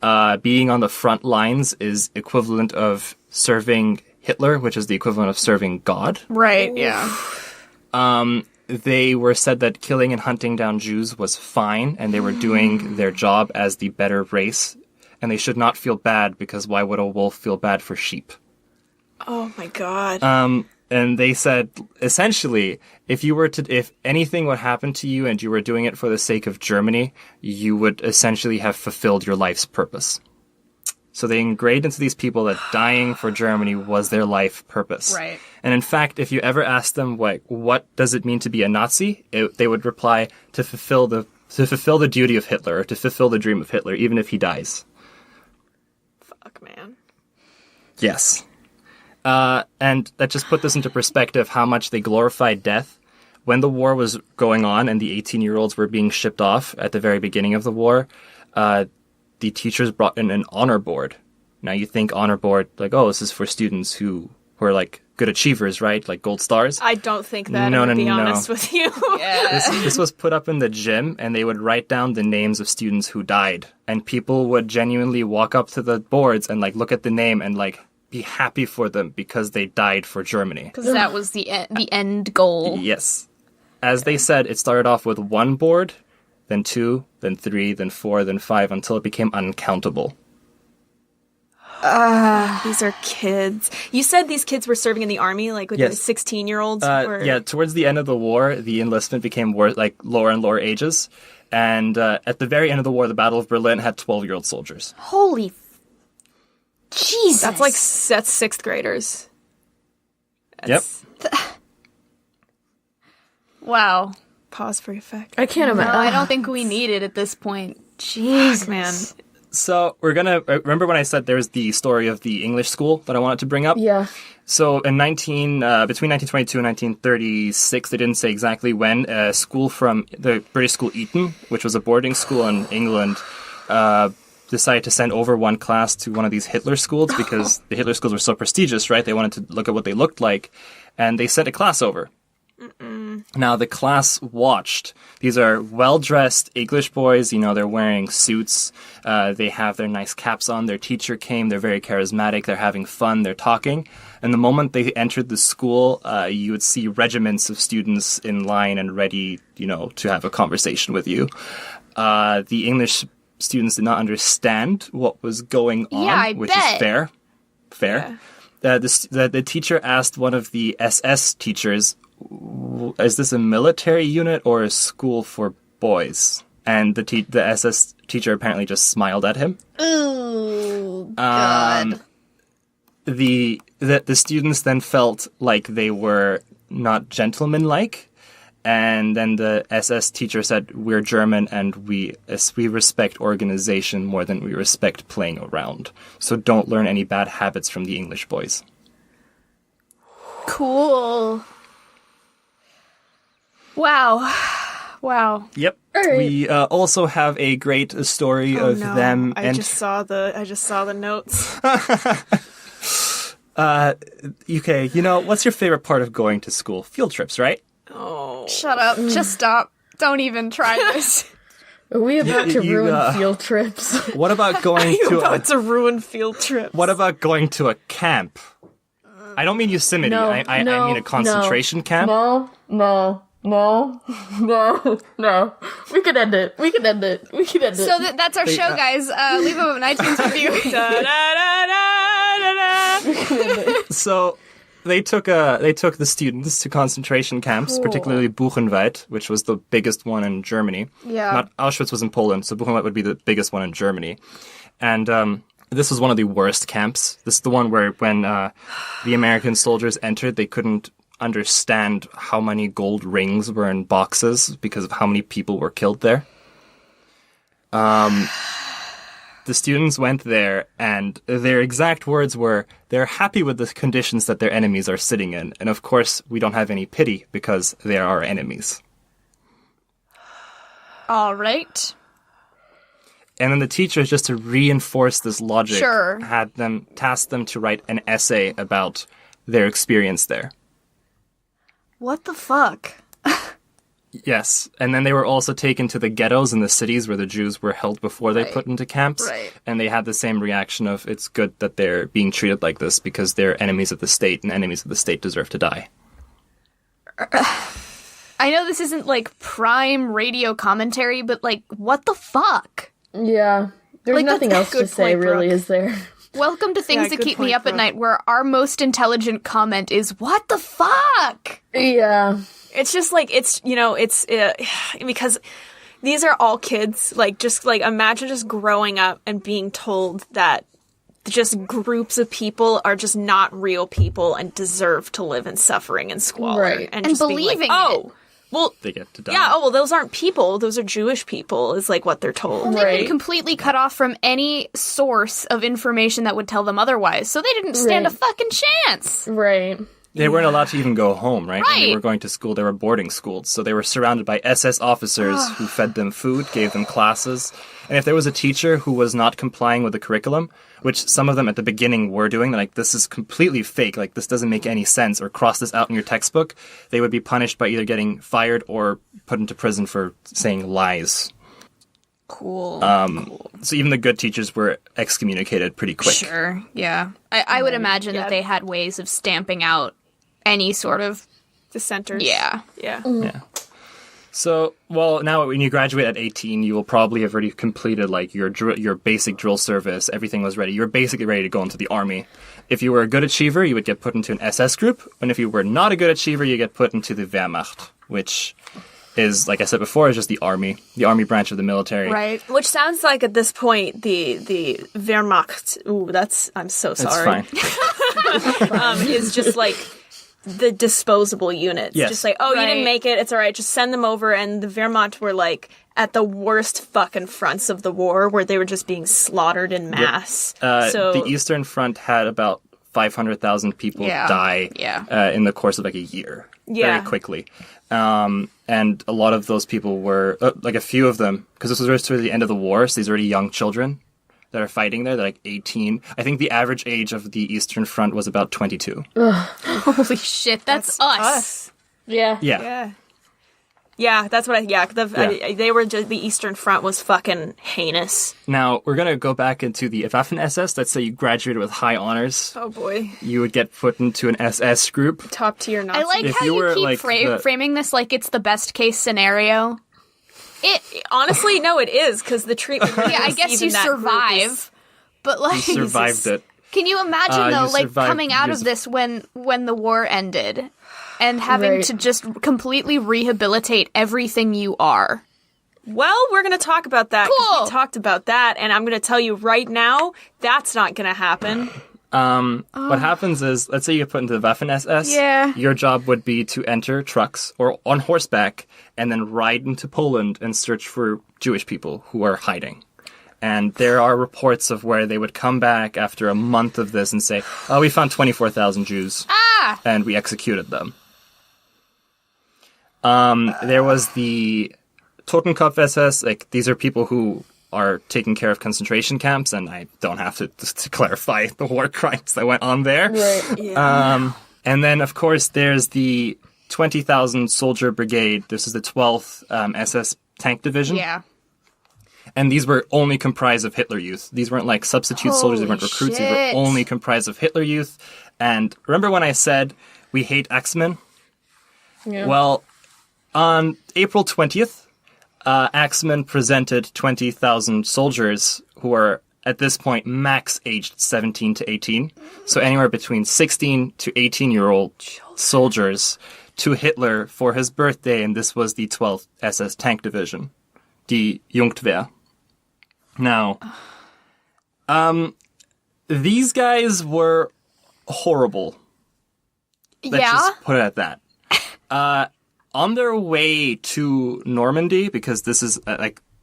Being on the front lines is equivalent of serving Hitler, which is the equivalent of serving God. Right, yeah. They were said that killing and hunting down Jews was fine, and they were doing their job as the better race, and they should not feel bad, because why would a wolf feel bad for sheep? Oh my god. And they said, essentially, if anything would happen to you and you were doing it for the sake of Germany, you would essentially have fulfilled your life's purpose. So they engraved into these people that dying for Germany was their life purpose. Right. And in fact, if you ever asked them, like, what does it mean to be a Nazi? They would reply, to fulfill the duty of Hitler, or to fulfill the dream of Hitler, even if he dies. Fuck, man. Yes. And that just put this into perspective, how much they glorified death. When the war was going on and the 18-year-olds were being shipped off at the very beginning of the war, the teachers brought in an honor board. Now you think honor board, like, oh, this is for students who are like good achievers, right? Like gold stars. I don't think that, No, I'm gonna no, be no. honest with you. This was put up in the gym, and they would write down the names of students who died. And people would genuinely walk up to the boards and like look at the name and like be happy for them because they died for Germany. Because that was the end goal. Yes. As they said, it started off with one board, then 2, then 3, then 4, then 5, until it became uncountable. These are kids. You said these kids were serving in the army, like with Yes. the 16-year-olds? Yeah, towards the end of the war, the enlistment became lower and lower ages. And at the very end of the war, the Battle of Berlin had 12-year-old soldiers. Holy Jesus. That's sixth graders. That's, Wow. Pause for effect. I can't No, imagine. I don't think we need it at this point. Jesus. Man. So we're gonna remember when I said there's the story of the English school that I wanted to bring up. Yeah. So in between 1922 and 1936, they didn't say exactly when. A school from the British school Eton, which was a boarding school in England, decided to send over one class to one of these Hitler schools because the Hitler schools were so prestigious, right? They wanted to look at what they looked like, and they sent a class over. Now, the class watched. These are well-dressed English boys. You know, they're wearing suits. They have their nice caps on. Their teacher came. They're very charismatic. They're having fun. They're talking. And the moment they entered the school, you would see regiments of students in line and ready, you know, to have a conversation with you. The English students did not understand what was going on, which is fair. Fair. Yeah. The teacher asked one of the SS teachers, is this a military unit or a school for boys? And the SS teacher apparently just smiled at him. Ooh, God. The students then felt like they were not gentlemanlike. And then the SS teacher said, we're German and we respect organization more than we respect playing around. So don't learn any bad habits from the English boys. Cool. Wow. Yep. Right. We also have a great story of them. I just saw the notes. Okay, you know, what's your favorite part of going to school? Field trips, right? Oh. Shut up. Just stop. Don't even try this. Are we about to You, ruin field trips? What about going to About to ruin field trips. What about going to a camp? I don't mean Yosemite. No, I mean a concentration camp. No. We could end it. So that's our show, guys. Leave an iTunes review. So they took the students to concentration camps, particularly Buchenwald, which was the biggest one in Germany. Yeah. Not Auschwitz was in Poland, so Buchenwald would be the biggest one in Germany. And this was one of the worst camps. This is the one where when the American soldiers entered, they couldn't understand how many gold rings were in boxes because of how many people were killed there. The students went there, and their exact words were, they're happy with the conditions that their enemies are sitting in. And of course, we don't have any pity because they are our enemies. All right. And then the teachers, just to reinforce this logic, Sure. tasked them to write an essay about their experience there. What the fuck? Yes, and then they were also taken to the ghettos in the cities where the Jews were held before they Right. put into camps. Right. And they had the same reaction of, it's good that they're being treated like this because they're enemies of the state, and enemies of the state deserve to die. I know this isn't like prime radio commentary, but like, what the fuck? Yeah. There's Like, nothing that's else a to good say, point, really, Brooke. is there? Welcome to Things Yeah, That good Keep Me point, Up at Brooke. Night, where our most intelligent comment is, what the fuck? Yeah. It's just like, it's, you know, it's because these are all kids. Like, just like, imagine just growing up and being told that just groups of people are just not real people and deserve to live in suffering and squalor. Right. And And just being believing like, it. oh, well, They get to die. yeah, oh, well, those aren't people. Those are Jewish people, is like what they're told. They've been Right. completely cut off from any source of information that would tell them otherwise, so they didn't stand a Right. fucking chance. Right. They weren't allowed to even go home, right? When they Right. were going to school, they were boarding schooled. So they were surrounded by SS officers who fed them food, gave them classes. And if there was a teacher who was not complying with the curriculum, which some of them at the beginning were doing, they're like, this is completely fake, like this doesn't make any sense, or cross this out in your textbook, they would be punished by either getting fired or put into prison for saying lies. Cool. So even the good teachers were excommunicated pretty quick. Sure, yeah. I would imagine that they had ways of stamping out any sort of... Dissenters. Yeah. Yeah. Yeah. So, well, now when you graduate at 18, you will probably have already completed like your basic drill service. Everything was ready. You were basically ready to go into the army. If you were a good achiever, you would get put into an SS group, and if you were not a good achiever, you get put into the Wehrmacht, which is, like I said before, is just the army branch of the military. Right. Which sounds like at this point the Wehrmacht. Ooh, I'm so It's sorry. fine. Is just like the disposable units. Yes. Just like, oh, you Right. didn't make it, it's all right, just send them over. And the Wehrmacht were like at the worst fucking fronts of the war, where they were just being slaughtered in mass. So The Eastern Front had about 500,000 people Yeah. die Yeah. in the course of like a year, Yeah. very quickly. And a lot of those people were, like a few of them, because this was right toward the end of the war, so these are already young children that are fighting there. They're like 18. I think the average age of the Eastern Front was about 22. Holy shit, that's us. Yeah. Yeah. Yeah, that's what they were just, the Eastern Front was fucking heinous. Now, we're going to go back into the Waffen-SS. Let's say you graduated with high honors. Oh boy. You would get put into an SS group. Top tier Nazi. I like If how you you were, keep like, the- framing this like it's the best case scenario. Honestly, no, it is, because the treatment. Yeah, I guess you survive, but like, You survived it. can you imagine though, you like survived coming out years of of- this when the war ended, and having Right. to just completely rehabilitate everything you are? Well, we're going to talk about that. 'Cause Cool. We talked about that, and I'm going to tell you right now, that's not going to happen. What happens is, let's say you get put into the Waffen-SS. Yeah. Your job would be to enter trucks or on horseback and then ride into Poland and search for Jewish people who are hiding. And there are reports of where they would come back after a month of this and say, oh, we found 24,000 Jews. And we executed them. There was the Totenkopf-SS. Like, these are people who are taking care of concentration camps, and I don't have to clarify the war crimes that went on there. Right. And then, of course, there's the 20,000 soldier brigade. This is the 12th SS tank division. Yeah. And these were only comprised of Hitler Youth. These weren't like substitute soldiers. They weren't Holy recruits. These were shit. only comprised of Hitler Youth. And remember when I said we hate Axemen? Yeah. Well, on April 20th, Axemen presented 20,000 soldiers who are at this point max aged 17 to 18. So anywhere between 16 to 18-year-old soldiers to Hitler for his birthday, and this was the 12th SS Tank Division, die Jungtwehr. Now, these guys were horrible. Let's Yeah. just put it at that. On their way to Normandy, because this is,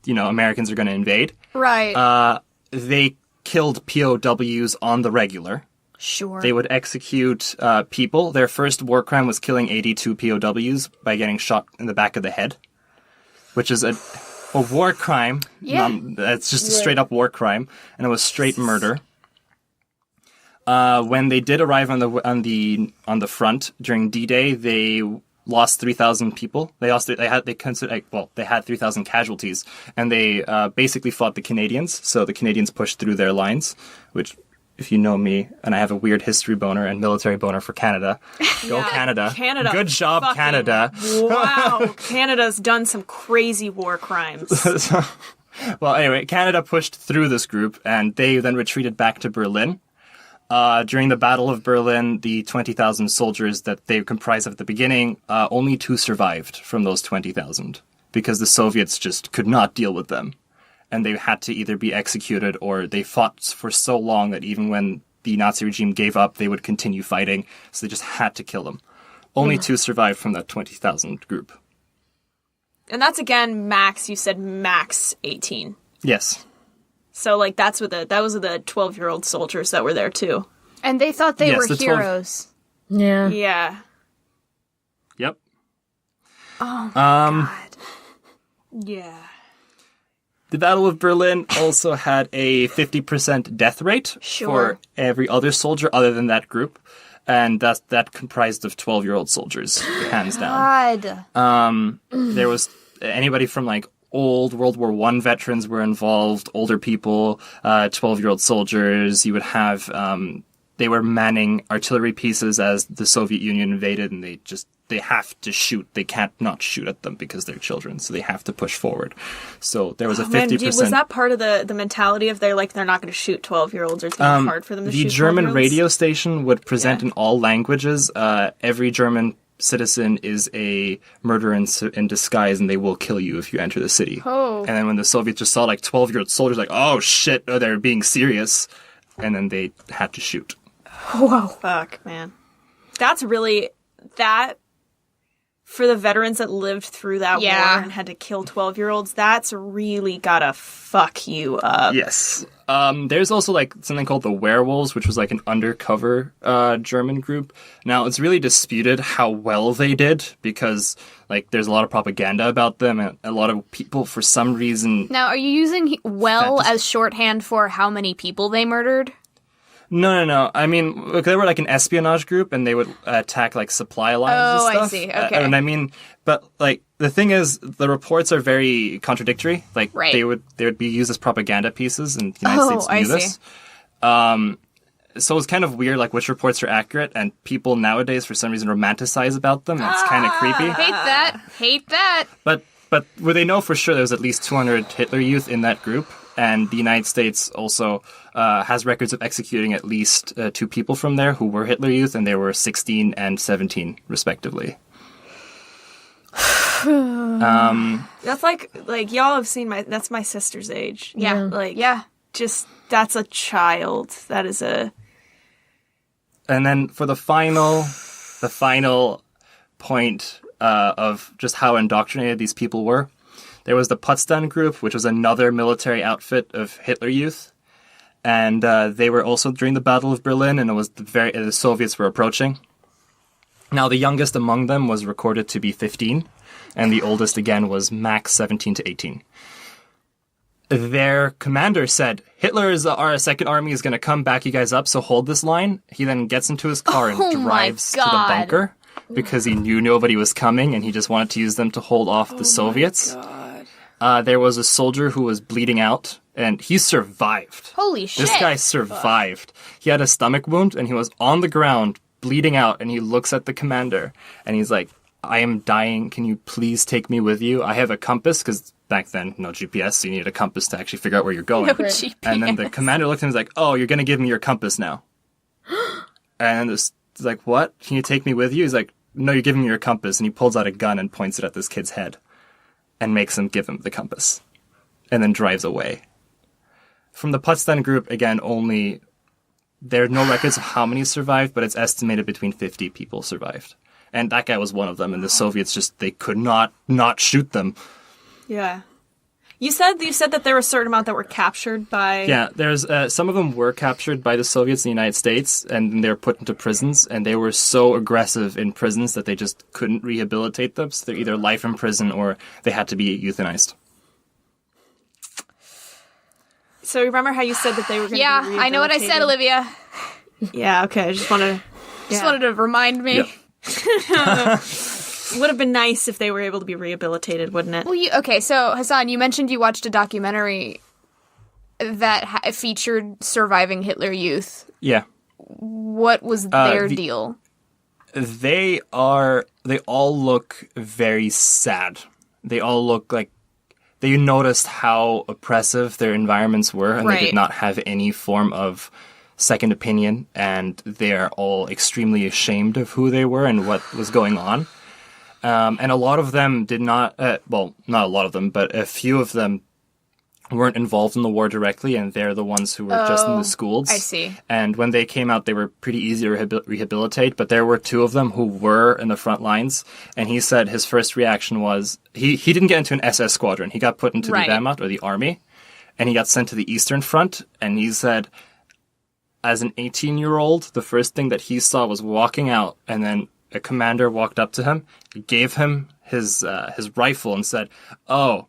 Americans are going to invade, Right. they killed POWs on the regular. Sure. They would execute people. Their first war crime was killing 82 POWs by getting shot in the back of the head, which is a war crime. Yeah. It's just a straight up war crime, and it was straight murder. When they did arrive on the front during D-Day, they lost 3,000 people. They had 3,000 casualties, and they basically fought the Canadians. So the Canadians pushed through their lines, which, if you know me, and I have a weird history boner and military boner for Canada, go Canada. Canada. Good job, Fucking- Canada. Wow. Canada's done some crazy war crimes. Well, anyway, Canada pushed through this group, and they then retreated back to Berlin. During the Battle of Berlin, the 20,000 soldiers that they comprised at the beginning, only 2 survived from those 20,000 because the Soviets just could not deal with them. And they had to either be executed or they fought for so long that even when the Nazi regime gave up, they would continue fighting. So they just had to kill them. Only 2 survived from that 20,000 group. And that's, again, max, you said max 18. Yes. So, like, that was the 12-year-old soldiers that were there, too. and they thought they Yes, were the 12 heroes. Yeah. Yeah. Yep. Oh my god. Yeah. The Battle of Berlin also had a 50% death rate Sure. for every other soldier other than that group. And that comprised of 12-year-old soldiers, hands down. God. There was anybody from like old World War I veterans were involved, older people, 12-year-old soldiers. You would have, they were manning artillery pieces as the Soviet Union invaded, and they have to shoot. They can't not shoot at them because they're children, so they have to push forward. So there was a 50%. Man, was that part of the mentality of they're not going to shoot 12-year-olds or it's going to be hard for them to shoot The German 12-year-olds? radio station would present Yeah. in all languages. Every German citizen is a murderer in disguise, and they will kill you if you enter the city. Oh. And then when the Soviets just saw 12-year-old soldiers, oh shit, they're being serious, and then they had to shoot. Whoa. Fuck, man. that, for the veterans that lived through that war and had to kill 12-year-olds, that's really gotta fuck you up. Yes. There's also like something called the Werewolves, which was like an undercover German group. Now, it's really disputed how well they did because like there's a lot of propaganda about them and a lot of people for some reason... Now, are you using as shorthand for how many people they murdered? No. I mean, look, they were like an espionage group, and they would attack like supply lines and stuff. I see. Okay. And I mean, but like the thing is, the reports are very contradictory. Like they would be used as propaganda pieces, and the United States knew this. So it's kind of weird, like which reports are accurate, and people nowadays, for some reason, romanticize about them. It's kind of creepy. Hate that. But well, they know for sure there's at least 200 Hitler Youth in that group. And the United States also has records of executing at least 2 people from there who were Hitler Youth, and they were 16 and 17, respectively. That's like y'all have seen that's my sister's age. Yeah. Just, that's a child. That is a... And then for the final point of just how indoctrinated these people were, there was the Potsdam Group, which was another military outfit of Hitler Youth. And they were also during the Battle of Berlin, and it was the Soviets were approaching. Now, the youngest among them was recorded to be 15, and the oldest, again, was max 17 to 18. Their commander said, our second army is going to come back you guys up, so hold this line. He then gets into his car and drives to the bunker because he knew nobody was coming, and he just wanted to use them to hold off the Soviets. There was a soldier who was bleeding out, and he survived. Holy shit. This guy survived. He had a stomach wound, and he was on the ground, bleeding out, and he looks at the commander, and he's like, I am dying. Can you please take me with you? I have a compass, because back then, no GPS, so you needed a compass to actually figure out where you're going. No GPS. And then the commander looked at him and was like, oh, you're going to give me your compass now. And it's like, what? Can you take me with you? He's like, no, you're giving me your compass. And he pulls out a gun and points it at this kid's head and makes him give him the compass, and then drives away. From the Potsdam Group, again, there are no records of how many survived, but it's estimated between 50 people survived. And that guy was one of them, and the Soviets they could not shoot them. Yeah. You said that there were a certain amount that were captured by... Yeah, there's some of them were captured by the Soviets in the United States, and then they were put into prisons, and they were so aggressive in prisons that they just couldn't rehabilitate them, so they're either life in prison or they had to be euthanized. So remember how you said that they were going to be rehabilitated? I know what I said, Olivia. Yeah, okay, I just wanted to remind me. Yep. Would have been nice if they were able to be rehabilitated, wouldn't it? Well, so Hassan, you mentioned you watched a documentary that featured surviving Hitler Youth. Yeah. What was their deal? They all look very sad. They all look like they noticed how oppressive their environments were, and they did not have any form of second opinion, and they're all extremely ashamed of who they were and what was going on. And a lot of them did not, not a lot of them, but a few of them weren't involved in the war directly, and they're the ones who were just in the schools. I see. And when they came out, they were pretty easy to rehabilitate, but there were 2 of them who were in the front lines, and he said his first reaction was, he didn't get into an SS squadron. He got put into the Wehrmacht, or the army, and he got sent to the Eastern Front, and he said, as an 18-year-old, the first thing that he saw was walking out, and then a commander walked up to him, gave him his rifle, and said, "Oh,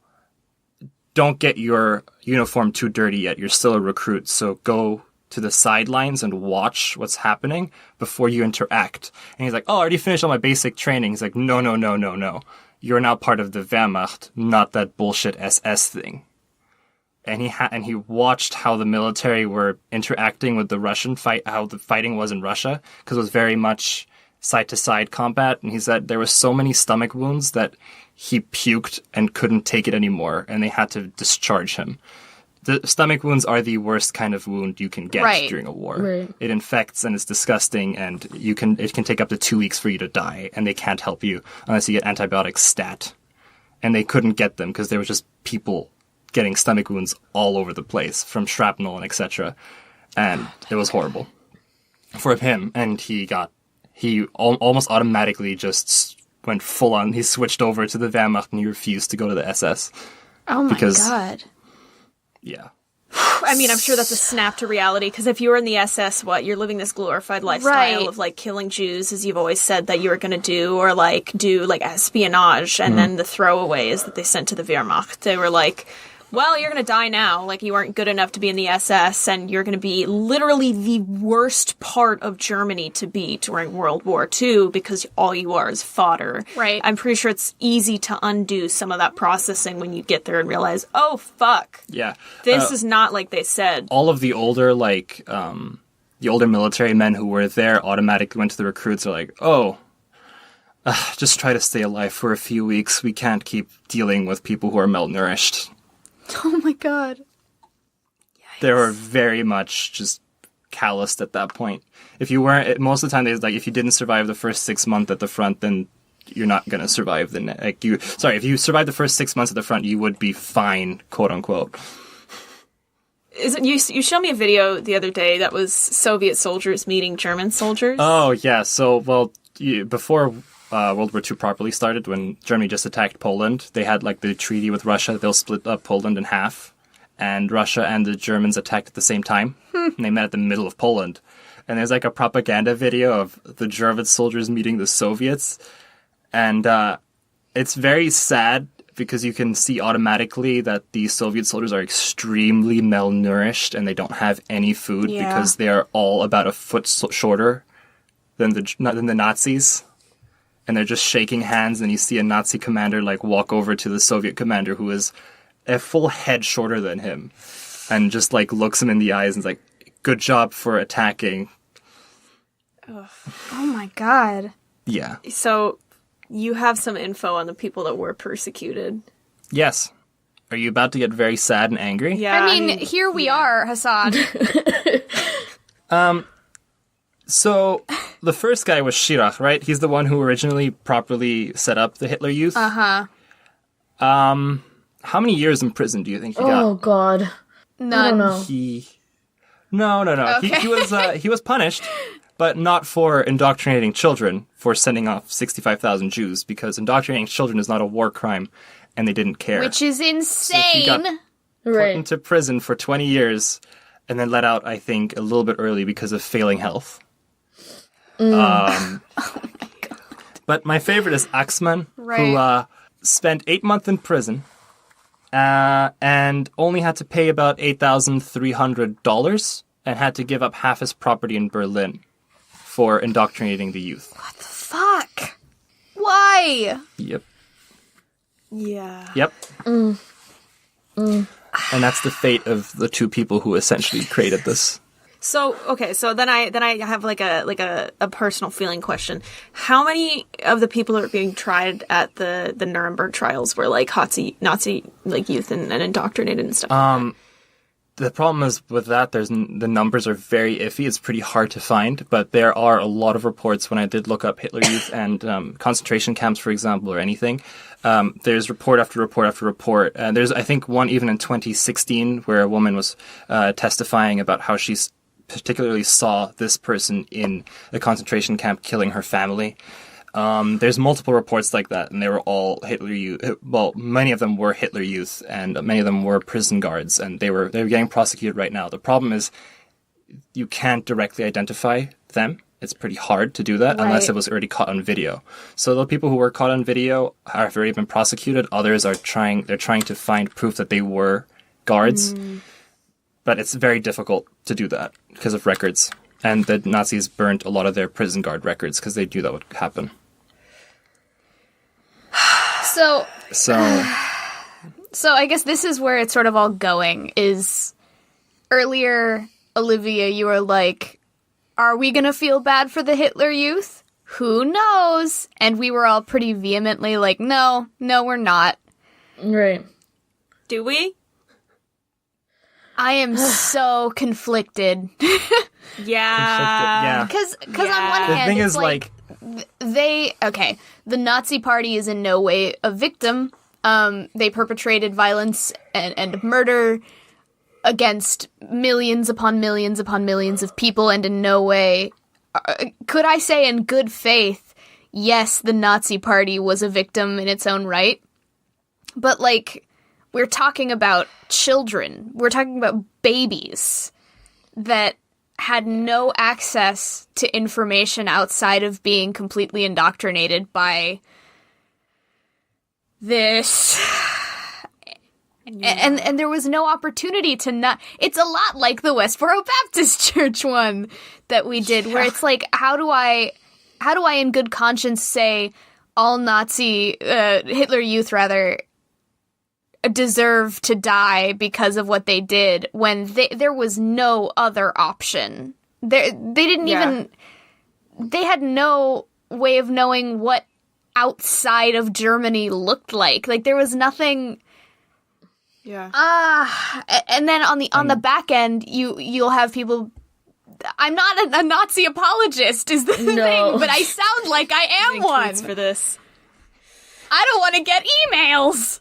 don't get your uniform too dirty yet. You're still a recruit, so go to the sidelines and watch what's happening before you interact." And he's like, "Oh, I already finished all my basic training." He's like, "No. You're now part of the Wehrmacht, not that bullshit SS thing." And he watched how the military were interacting with the Russian fight, how the fighting was in Russia, because it was very much side-to-side combat. And he said there were so many stomach wounds that he puked and couldn't take it anymore, and they had to discharge him. The stomach wounds are the worst kind of wound you can get during a war. Right. It infects and it's disgusting, and it can take up to 2 weeks for you to die, and they can't help you unless you get antibiotics stat. And they couldn't get them because there was just people getting stomach wounds all over the place from shrapnel and etc. And it was horrible for him, and he got he almost automatically just went full on. He switched over to the Wehrmacht and he refused to go to the SS. Oh my god. Yeah. I mean, I'm sure that's a snap to reality, because if you were in the SS, you're living this glorified lifestyle Right. of, like, killing Jews, as you've always said that you were going to do, or, like, do, like, espionage, and then the throwaway is that they sent to the Wehrmacht. They were like, well, you're going to die now. Like, you weren't good enough to be in the SS, and you're going to be literally the worst part of Germany to be during World War II, because all you are is fodder. Right. I'm pretty sure it's easy to undo some of that processing when you get there and realize, oh, fuck. Yeah. This is not like they said. All of the older, the older military men who were there automatically went to the recruits. They're like, oh, just try to stay alive for a few weeks. We can't keep dealing with people who are malnourished. Oh my god. They were very much just calloused at that point. If you weren't, most of the time, if you didn't survive the first 6 months at the front, then you're not going to survive if you survived the first 6 months at the front, you would be fine, quote unquote. You showed me a video the other day that was Soviet soldiers meeting German soldiers. Oh, yeah. So, before World War II properly started, when Germany just attacked Poland, they had the treaty with Russia. They'll split up Poland in half, and Russia and the Germans attacked at the same time, and they met at the middle of Poland. And there's a propaganda video of the German soldiers meeting the Soviets, and it's very sad because you can see automatically that the Soviet soldiers are extremely malnourished and they don't have any food because they are all about a foot shorter than the Nazis. And they're just shaking hands, and you see a Nazi commander walk over to the Soviet commander who is a full head shorter than him, and just looks him in the eyes and is like, "Good job for attacking." Oh my god. Yeah. So, you have some info on the people that were persecuted. Yes. Are you about to get very sad and angry? Yeah. I mean, here we are, Hassan. So, the first guy was Schirach, right? He's the one who originally properly set up the Hitler Youth. Uh-huh. How many years in prison do you think he got? Oh god. None. I don't know. No. Okay. He was punished, but not for indoctrinating children, for sending off 65,000 Jews, because indoctrinating children is not a war crime, and they didn't care. Which is insane. He got put Right. into prison for 20 years, and then let out, I think, a little bit early because of failing health. But my favorite is Axman, who spent 8 months in prison, and only had to pay about $8,300, and had to give up half his property in Berlin for indoctrinating the youth. Fuck. Why? Yep. Yeah. Yep. And that's the fate of the two people who essentially created this. So, okay, so then I have a personal feeling question. How many of the people that are being tried at the Nuremberg trials were Nazi youth and indoctrinated and stuff like that? The problem is with that, the numbers are very iffy. It's pretty hard to find, but there are a lot of reports. When I did look up Hitler Youth and concentration camps, for example, or anything, there's report after report after report. There's, I think, one even in 2016 where a woman was testifying about how she particularly saw this person in a concentration camp killing her family. There's multiple reports like that, and they were all Hitler Youth. Well, many of them were Hitler Youth, and many of them were prison guards, and they were getting prosecuted right now. The problem is you can't directly identify them. It's pretty hard to do that unless it was already caught on video. So the people who were caught on video have already been prosecuted. Others are trying to find proof that they were guards, but it's very difficult to do that because of records. And the Nazis burnt a lot of their prison guard records because they knew that would happen. So I guess this is where it's sort of all going, is earlier, Olivia, you were like, are we gonna feel bad for the Hitler Youth? Who knows? And we were all pretty vehemently like, no, we're not. Right. Do we? I am so conflicted. Yeah. Because on one hand, The thing it's is, the Nazi Party is in no way a victim. They perpetrated violence and murder against millions upon millions upon millions of people, and in no way could I say in good faith, yes, the Nazi Party was a victim in its own right, but like, we're talking about children, we're talking about babies that had no access to information outside of being completely indoctrinated by this. And there was no opportunity to not. It's a lot like the Westboro Baptist Church one that we did, where it's like, how do I in good conscience say all Nazi Hitler Youth rather deserve to die because of what they did when there was no other option. They didn't even. They had no way of knowing what outside of Germany looked like. Like, there was nothing. Yeah. And then on the back end, you'll have people. I'm not a Nazi apologist, is the thing, but I sound like I am one for this. I don't want to get emails,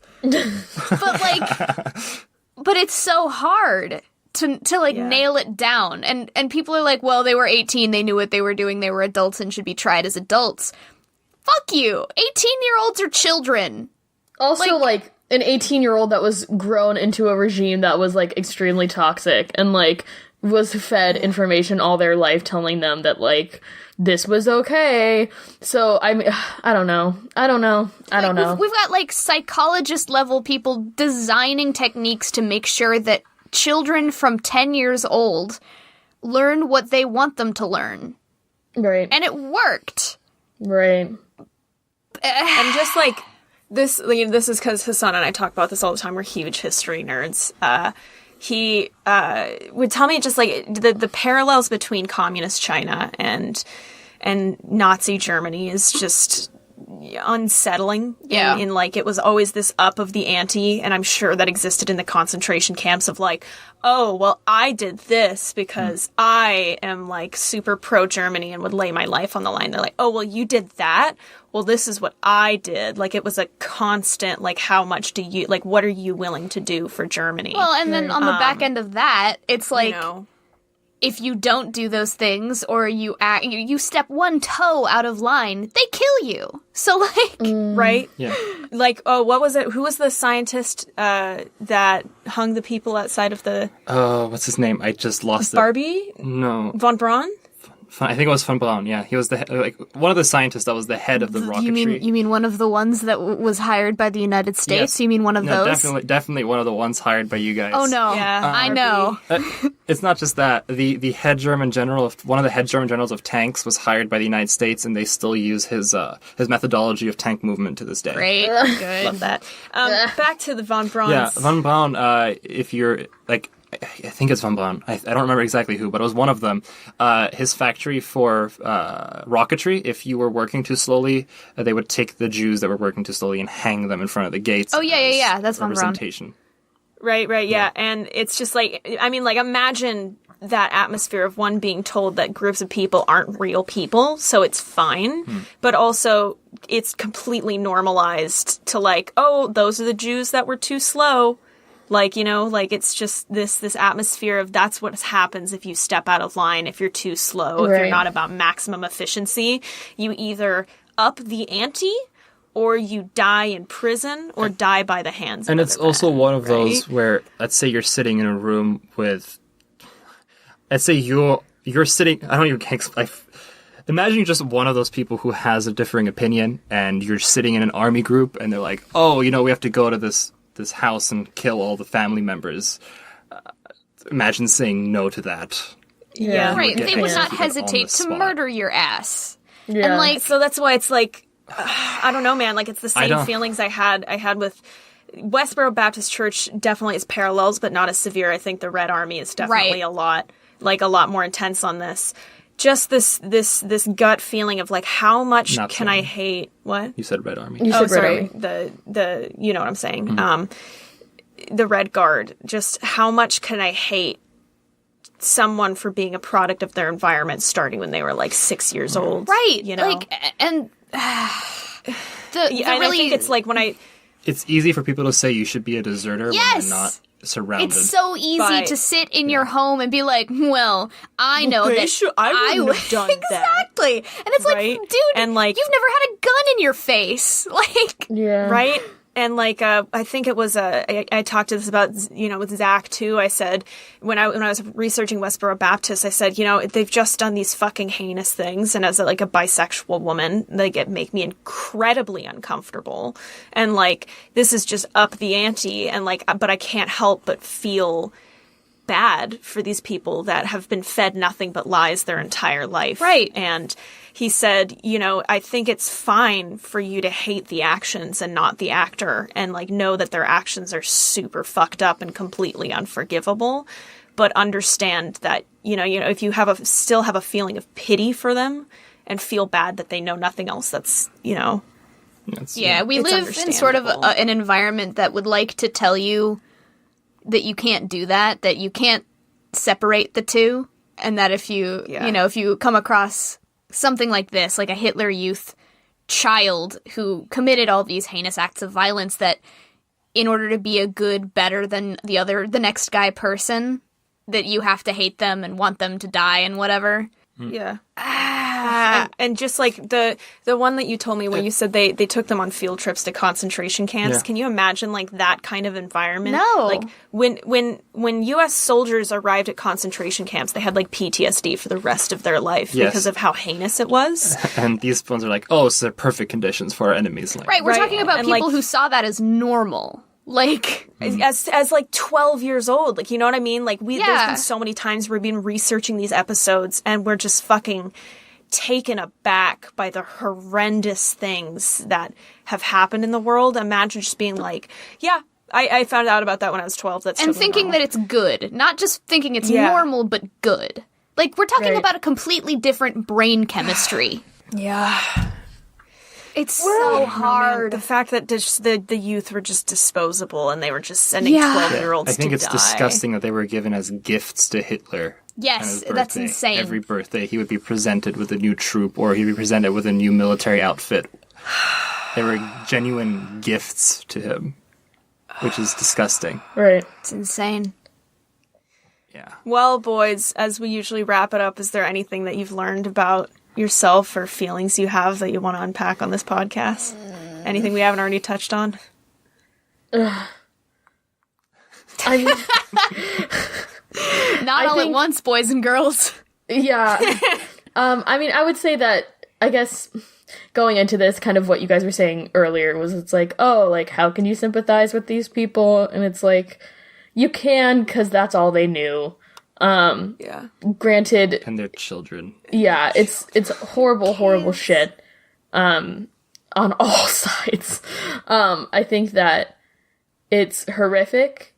but it's so hard to nail it down, and people are like, well, they were 18, they knew what they were doing, they were adults and should be tried as adults. Fuck you! 18-year-olds are children. Also, like an 18-year-old that was grown into a regime that was, like, extremely toxic and, like, was fed information all their life telling them that, like, this was okay. So, I mean, I don't know. We've got, like, psychologist-level people designing techniques to make sure that children from 10 years old learn what they want them to learn. Right. And it worked. Right. And just, like, this is because Hassan and I talk about this all the time. We're huge history nerds. He would tell me just like the parallels between communist China and Nazi Germany is just unsettling. Yeah. In like, it was always this up of the ante, and I'm sure that existed in the concentration camps of like, oh, well, I did this because I am like super pro Germany and would lay my life on the line. They're like, oh, well, you did that? Well, this is what I did. Like, it was a constant, like, how much do you, like, what are you willing to do for Germany? Well, and then on the back end of that, it's like, you know, if you don't do those things or you step one toe out of line, they kill you. So, like... Right? Yeah. Like, oh, what was it? Who was the scientist that hung the people outside of the... Oh, what's his name? I just lost it. Barbie? No. Von Braun? I think it was von Braun, yeah. He was one of the scientists that was the head of the rocketry. You mean one of the ones that was hired by the United States? Yes. You mean one of those? Definitely one of the ones hired by you guys. Oh, no. Yeah. I know. It's not just that. The head German general one of the head German generals of tanks was hired by the United States, and they still use his methodology of tank movement to this day. Great. Good. Love that. Back to the Von Brauns. Yeah, von Braun, if you're, like... I think it's von Braun. I don't remember exactly who, but it was one of them. His factory for rocketry, if you were working too slowly, they would take the Jews that were working too slowly and hang them in front of the gates. Oh, yeah. That's von Braun. Representation. Right, yeah. And it's just like, I mean, like, imagine that atmosphere of one being told that groups of people aren't real people, so it's fine, but also it's completely normalized to like, oh, those are the Jews that were too slow. Like, you know, like, it's just this atmosphere of that's what happens if you step out of line, if you're too slow, if you're not about maximum efficiency. You either up the ante or you die in prison or die by the hands of And it's other also men, one of those right? where, let's say you're sitting in a room with, let's say you're sitting, I don't even explain. Imagine you're just one of those people who has a differing opinion and you're sitting in an army group and they're like, oh, you know, we have to go to this house and kill all the family members. Imagine saying no to that. Yeah. Right, they would not executed on hesitate the to spot. murder your ass. Yeah. And like, So that's why it's like, I don't know, man. Like, it's the same feelings I had with Westboro Baptist Church. Definitely is parallels, but not as severe. I think the Red Army is definitely a lot more intense on this. Just this gut feeling of like, how much Not can so. I hate? What? You said Red Army. You said Red sorry. Army. The you know what I'm saying. The Red Guard. Just how much can I hate someone for being a product of their environment, starting when they were like 6 years old? right, You know. like, and And I think it's like when I. It's easy for people to say you should be a deserter when yes, you're not. surrounded. It's so easy By- to sit in your home and be like, well, I know that I wouldn't have done that. Exactly. And it's like, Right? dude, And, like- you've never had a gun in your face. Like, Yeah. Right? And like, I think it was, I talked to this about, with Zach too. I said, when I was researching Westboro Baptist, I said, they've just done these fucking heinous things. And as a bisexual woman, it make me incredibly uncomfortable. And like, this is just up the ante. And like, but I can't help but feel bad for these people that have been fed nothing but lies their entire life. Right. And he said, I think it's fine for you to hate the actions and not the actor, and like know that their actions are super fucked up and completely unforgivable, but understand that, if you still have a feeling of pity for them and feel bad that they know nothing else, that's, yeah, we It's live in sort of understandable. an environment that would like to tell you that you can't do that you can't separate the two, and that if you, if you come across something like this, like a Hitler Youth child who committed all these heinous acts of violence, that in order to be a good, better than the next guy person, that you have to hate them and want them to die and whatever. Yeah. And just like the one that you told me where you said they took them on field trips to concentration camps. Yeah. Can you imagine like that kind of environment? No. Like when US soldiers arrived at concentration camps, they had like PTSD for the rest of their life Yes. because of how heinous it was. And these ones are like, oh, so they're perfect conditions for our enemies. Like, Right, we're Right, talking about and, people like- who saw that as normal. Like, As like 12 years old, like, you know what I mean? Like there's Yeah. been so many times we've been researching these episodes and we're just fucking taken aback by the horrendous things that have happened in the world. Imagine just being like, yeah, I found out about that when I was 12. That's and totally thinking normal. that it's good, not just thinking it's Yeah. normal, but good. Like, we're talking Right. about a completely different brain chemistry. Yeah. It's so Man, hard. the fact that just the youth were just disposable and they were just sending Yeah. 12-year-olds I think to it's die. disgusting that they were given as gifts to Hitler. Yes, on his that's birthday. insane. Every birthday, he would be presented with a new troop, or he'd be presented with a new military outfit. They were genuine gifts to him, which is disgusting. Right. It's insane. Yeah. Well, boys, as we usually wrap it up, is there anything that you've learned about yourself or feelings you have that you want to unpack on this podcast? Anything we haven't already touched on? I Not all at think- once, boys and girls. Yeah. I would say that, I guess, going into this, kind of what you guys were saying earlier was, it's like, oh, like, how can you sympathize with these people? And it's like, you can, because that's all they knew. Yeah. Granted, And their children. yeah, it's horrible shit, on all sides. I think that it's horrific.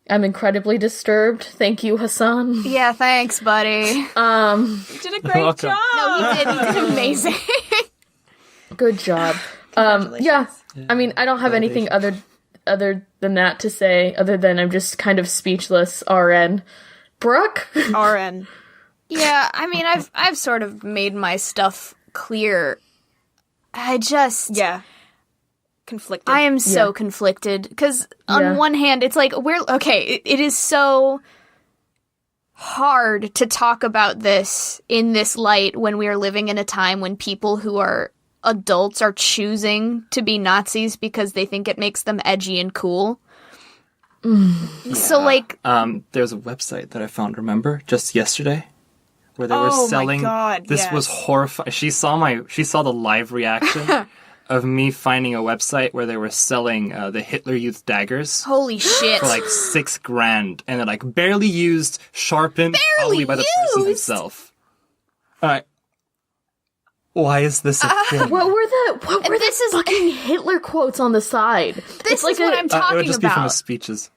I'm incredibly disturbed. Thank you, Hassan. Yeah, thanks, buddy. You did a great welcome. job! No, you did amazing. Good job. Yeah. I mean, I don't have anything other than that to say, other than I'm just kind of speechless. RN. Brooke? RN. Yeah, I mean, I've sort of made my stuff clear. I just... Yeah. Conflicted. I am so conflicted, because on one hand, it's like, it is so hard to talk about this in this light when we are living in a time when people who are adults are choosing to be Nazis because they think it makes them edgy and cool. So, like, There's a website that I found, remember, just yesterday, where they were Oh my selling. God, this was yes. horrifying. She saw the live reaction of me finding a website where they were selling the Hitler Youth daggers holy shit. for like $6,000, and they're like barely used, sharpened, probably by the person used? himself. Why is this a thing? What were this the is- fucking Hitler quotes on the side? This is what I'm It talking would just be from about. his speeches.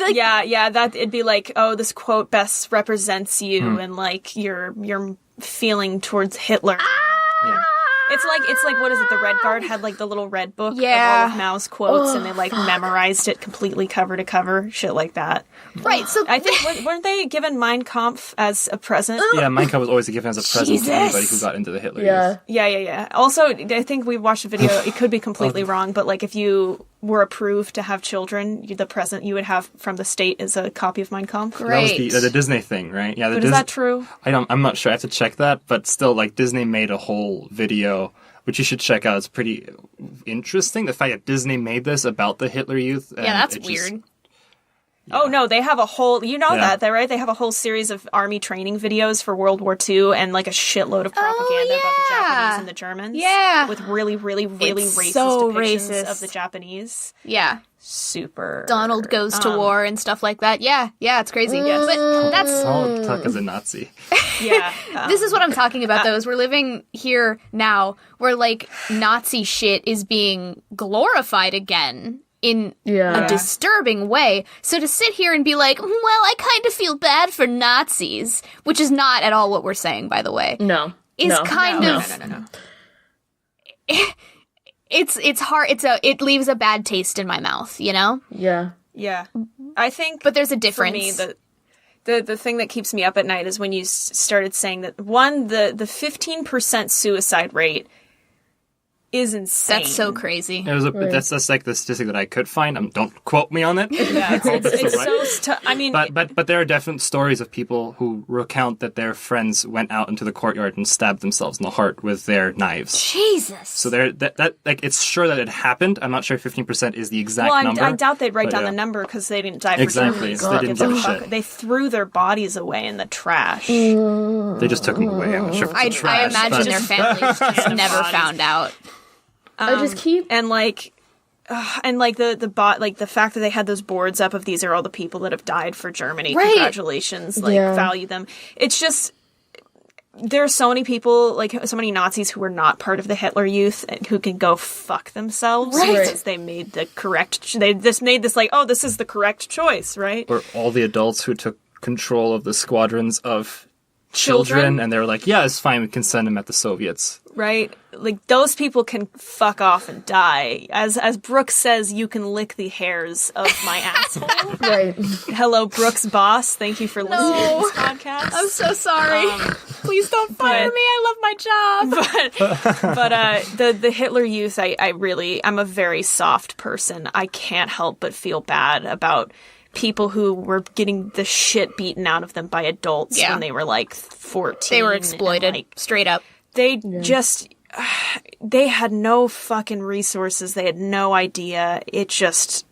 yeah, that it'd be like, oh, this quote best represents you and like your feeling towards Hitler. Yeah. It's like what is it? The Red Guard had like the little red book Yeah. of all of Mao's quotes, and they like memorized it completely cover to cover, shit like that. Right, so I think weren't they given Mein Kampf as a present? Yeah, Mein Kampf was always given as a present to anybody who Jesus. got into the Hitler Yeah. Youth. Yeah. Also, I think we watched a video. It could be completely wrong, but like if you were approved to have children, the present you would have from the state is a copy of Mein Kampf. That was Great. the Disney thing, right? Yeah. But is that true? I'm not sure. I have to check that, but still, like, Disney made a whole video, which you should check out. It's pretty interesting. The fact that Disney made this about the Hitler Youth. And Yeah, that's it just- weird. Oh no, they have a whole, Yeah. right? They have a whole series of army training videos for World War II and like a shitload of propaganda about the Japanese and the Germans. Yeah. With really, really, really It's racist so depictions racist. of the Japanese. Yeah. Super. Donald goes to war and stuff like that. Yeah, it's crazy. But that's I'll talk as a Nazi. Yeah. this is what I'm talking about though, is we're living here now where like Nazi shit is being glorified again in Yeah. a disturbing way. So to sit here and be like, well, I kind of feel bad for Nazis, which is not at all what we're saying, by the way. No. Is no. kind No. of it's hard. It leaves a bad taste in my mouth, you know? Yeah. Yeah. I think. But there's a For difference. me, the thing that keeps me up at night is when you started saying that, one, the 15% suicide rate is insane. That's so crazy. It was that's like the statistic that I could find. Don't quote me on it. Yeah, it's so. I mean, But there are definite stories of people who recount that their friends went out into the courtyard and stabbed themselves in the heart with their knives. Jesus. So that like it's sure that it happened. I'm not sure if 15% is the exact well, number. I doubt they'd write but down yeah. the number because they didn't die for Exactly, Germany. so they didn't give a shit. They threw their bodies away in the trash. They just took them away. I'm not sure if it's I trash, imagine but- their families just never bodies. found out. I just keep. And like the fact that they had those boards up of these are all the people that have died for Germany. Right. Congratulations. Like, Yeah. value them. It's just, there are so many people, like so many Nazis who were not part of the Hitler Youth who can go fuck themselves Right. because they made the correct, they just made this like, oh, this is the correct choice, right? Or all the adults who took control of the squadrons of Children? children, and they were like, yeah, it's fine, we can send them at the Soviets. Right? Like, those people can fuck off and die. As Brooks says, you can lick the hairs of my asshole. Right. Hello, Brooks' boss. Thank you for listening to this podcast. I'm so sorry. Please don't fire but- me. I love my job. But the Hitler Youth, I'm a very soft person. I can't help but feel bad about people who were getting the shit beaten out of them by adults Yeah. when they were like 14. They were and, exploited like, straight up. they just they had no fucking resources. They had no idea. It just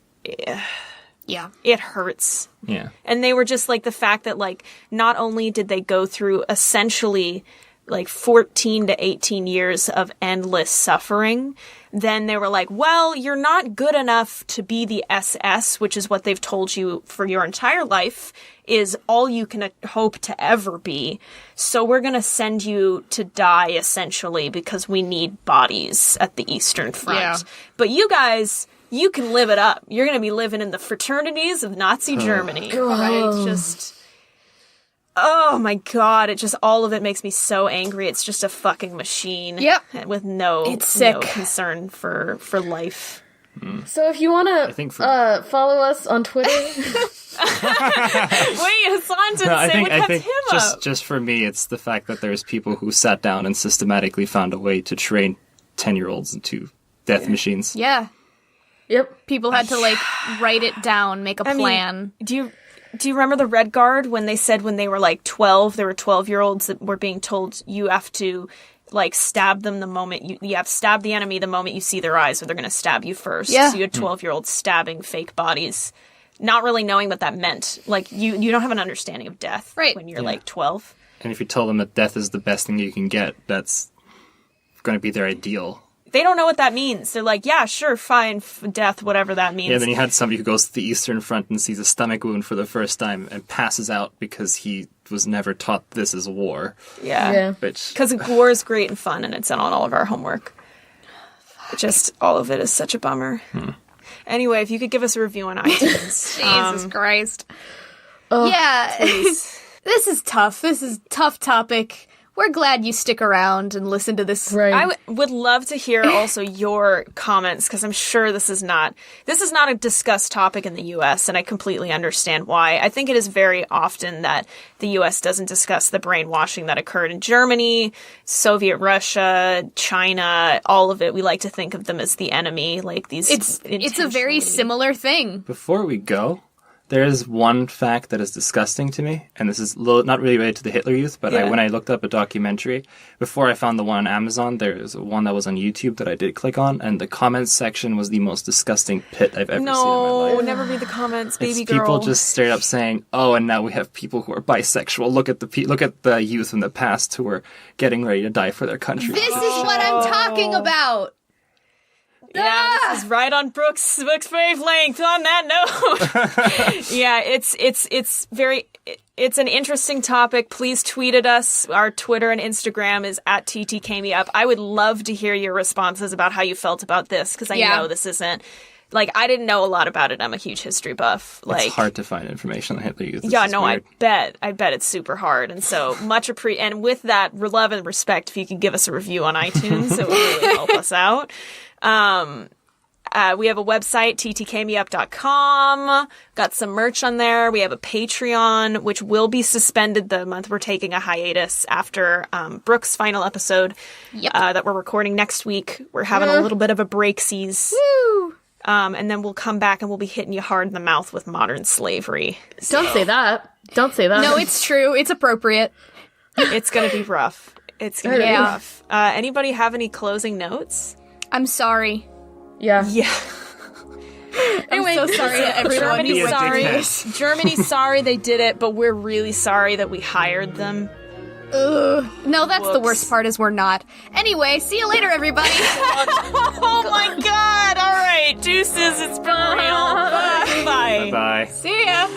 Yeah. it hurts. Yeah. And they were just like the fact that like not only did they go through essentially like 14 to 18 years of endless suffering, then they were like, well, you're not good enough to be the SS, which is what they've told you for your entire life, is all you can hope to ever be. So we're going to send you to die essentially because we need bodies at the Eastern Front. Yeah. But you guys, you can live it up. You're going to be living in the fraternities of Nazi Germany. Right? It's just, oh my God. It just, all of it makes me so angry. It's just a fucking machine. Yep. With no, It's sick. no concern for life. So if you want to think for- follow us on Twitter, Wait, Hassan didn't say what kept him up. just for me, it's the fact that there's people who sat down and systematically found a way to train 10-year-olds into death machines. Yeah. yep. People had to like write it down, make a I mean, plan. Do you remember the Red Guard when they said when they were like 12, there were 12-year-olds that were being told you have to like stab them the moment you have to stab the enemy the moment you see their eyes or they're going to stab you first. Yeah. So you had 12-year-olds stabbing fake bodies, not really knowing what that meant. Like you don't have an understanding of death Right. when you're like 12. And if you tell them that death is the best thing you can get, that's going to be their ideal. They don't know what that means. They're like, yeah, sure, fine, death, whatever that means. Yeah, then you had somebody who goes to the Eastern Front and sees a stomach wound for the first time and passes out because he was never taught this is war. Yeah. Which, Because war is great and fun, and it's on all of our homework. Just all of it is such a bummer. Anyway, if you could give us a review on iTunes. Jesus Christ. Yeah. please. This is tough. This is a tough topic. we're glad you stick around and listen to this. Right. I would love to hear also your comments, because I'm sure this is not a discussed topic in the U.S., and I completely understand why. I think it is very often that the U.S. doesn't discuss the brainwashing that occurred in Germany, Soviet Russia, China, all of it. We like to think of them as the enemy, like these. It's a very similar thing. Before we go, there is one fact that is disgusting to me, and this is not really related to the Hitler Youth, but Yeah. when I looked up a documentary, before I found the one on Amazon, there was one that was on YouTube that I did click on, and the comments section was the most disgusting pit I've ever seen in my No, life. never read the comments, It's baby girl. people just straight up saying, "Oh, and now we have people who are bisexual. Look at the youth in the past who were getting ready to die for their country." This is what I'm talking about. Yeah, this is right on Brooks' wavelength. On that note, yeah, it's an interesting topic. Please tweet at us. Our Twitter and Instagram is at @TTKMeUp. I would love to hear your responses about how you felt about this, because I know this isn't like, I didn't know a lot about it. I'm a huge history buff. Like, it's hard to find information on the Hitler Youth. It's yeah, just no, weird. I bet it's super hard, and so and with that love and respect, if you could give us a review on iTunes, it would really help us out. We have a website, ttkmeup.com. Got some merch on there. We have a Patreon, which will be suspended the month we're taking a hiatus after Brooke's final episode that we're recording next week. We're having a little bit of a break-seas. Woo! And then we'll come back and we'll be hitting you hard in the mouth with modern slavery. Don't say that. Don't say that. No, it's true. It's appropriate. It's going to be rough. It's going to be rough. Anybody have any closing notes? I'm sorry. Yeah. Yeah. I'm so sorry to everyone. Germany's Be a sorry. dickhead. Germany's sorry they did it, but we're really sorry that we hired them. Ugh. No, that's the Whoops. worst part is we're not. Anyway, see you later, everybody. Oh my god! All right, deuces. It's been real. Bye. Bye. See ya.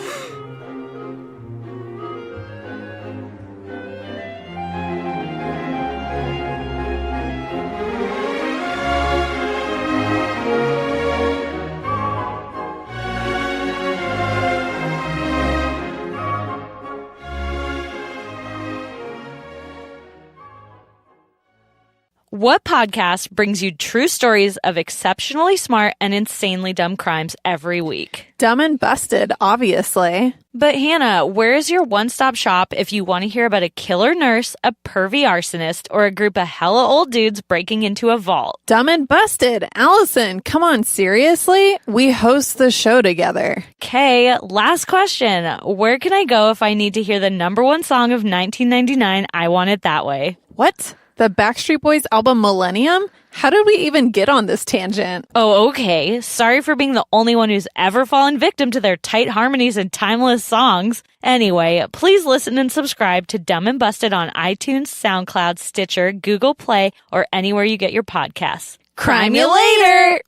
What podcast brings you true stories of exceptionally smart and insanely dumb crimes every week? Dumb and Busted, obviously. But Hannah, where is your one-stop shop if you want to hear about a killer nurse, a pervy arsonist, or a group of hella old dudes breaking into a vault? Dumb and Busted. Allison, come on, seriously? We host the show together. Okay, last question. Where can I go if I need to hear the number one song of 1999, I Want It That Way? What? The Backstreet Boys album Millennium? How did we even get on this tangent? Oh, okay. Sorry for being the only one who's ever fallen victim to their tight harmonies and timeless songs. Anyway, please listen and subscribe to Dumb and Busted on iTunes, SoundCloud, Stitcher, Google Play, or anywhere you get your podcasts. Crime you later!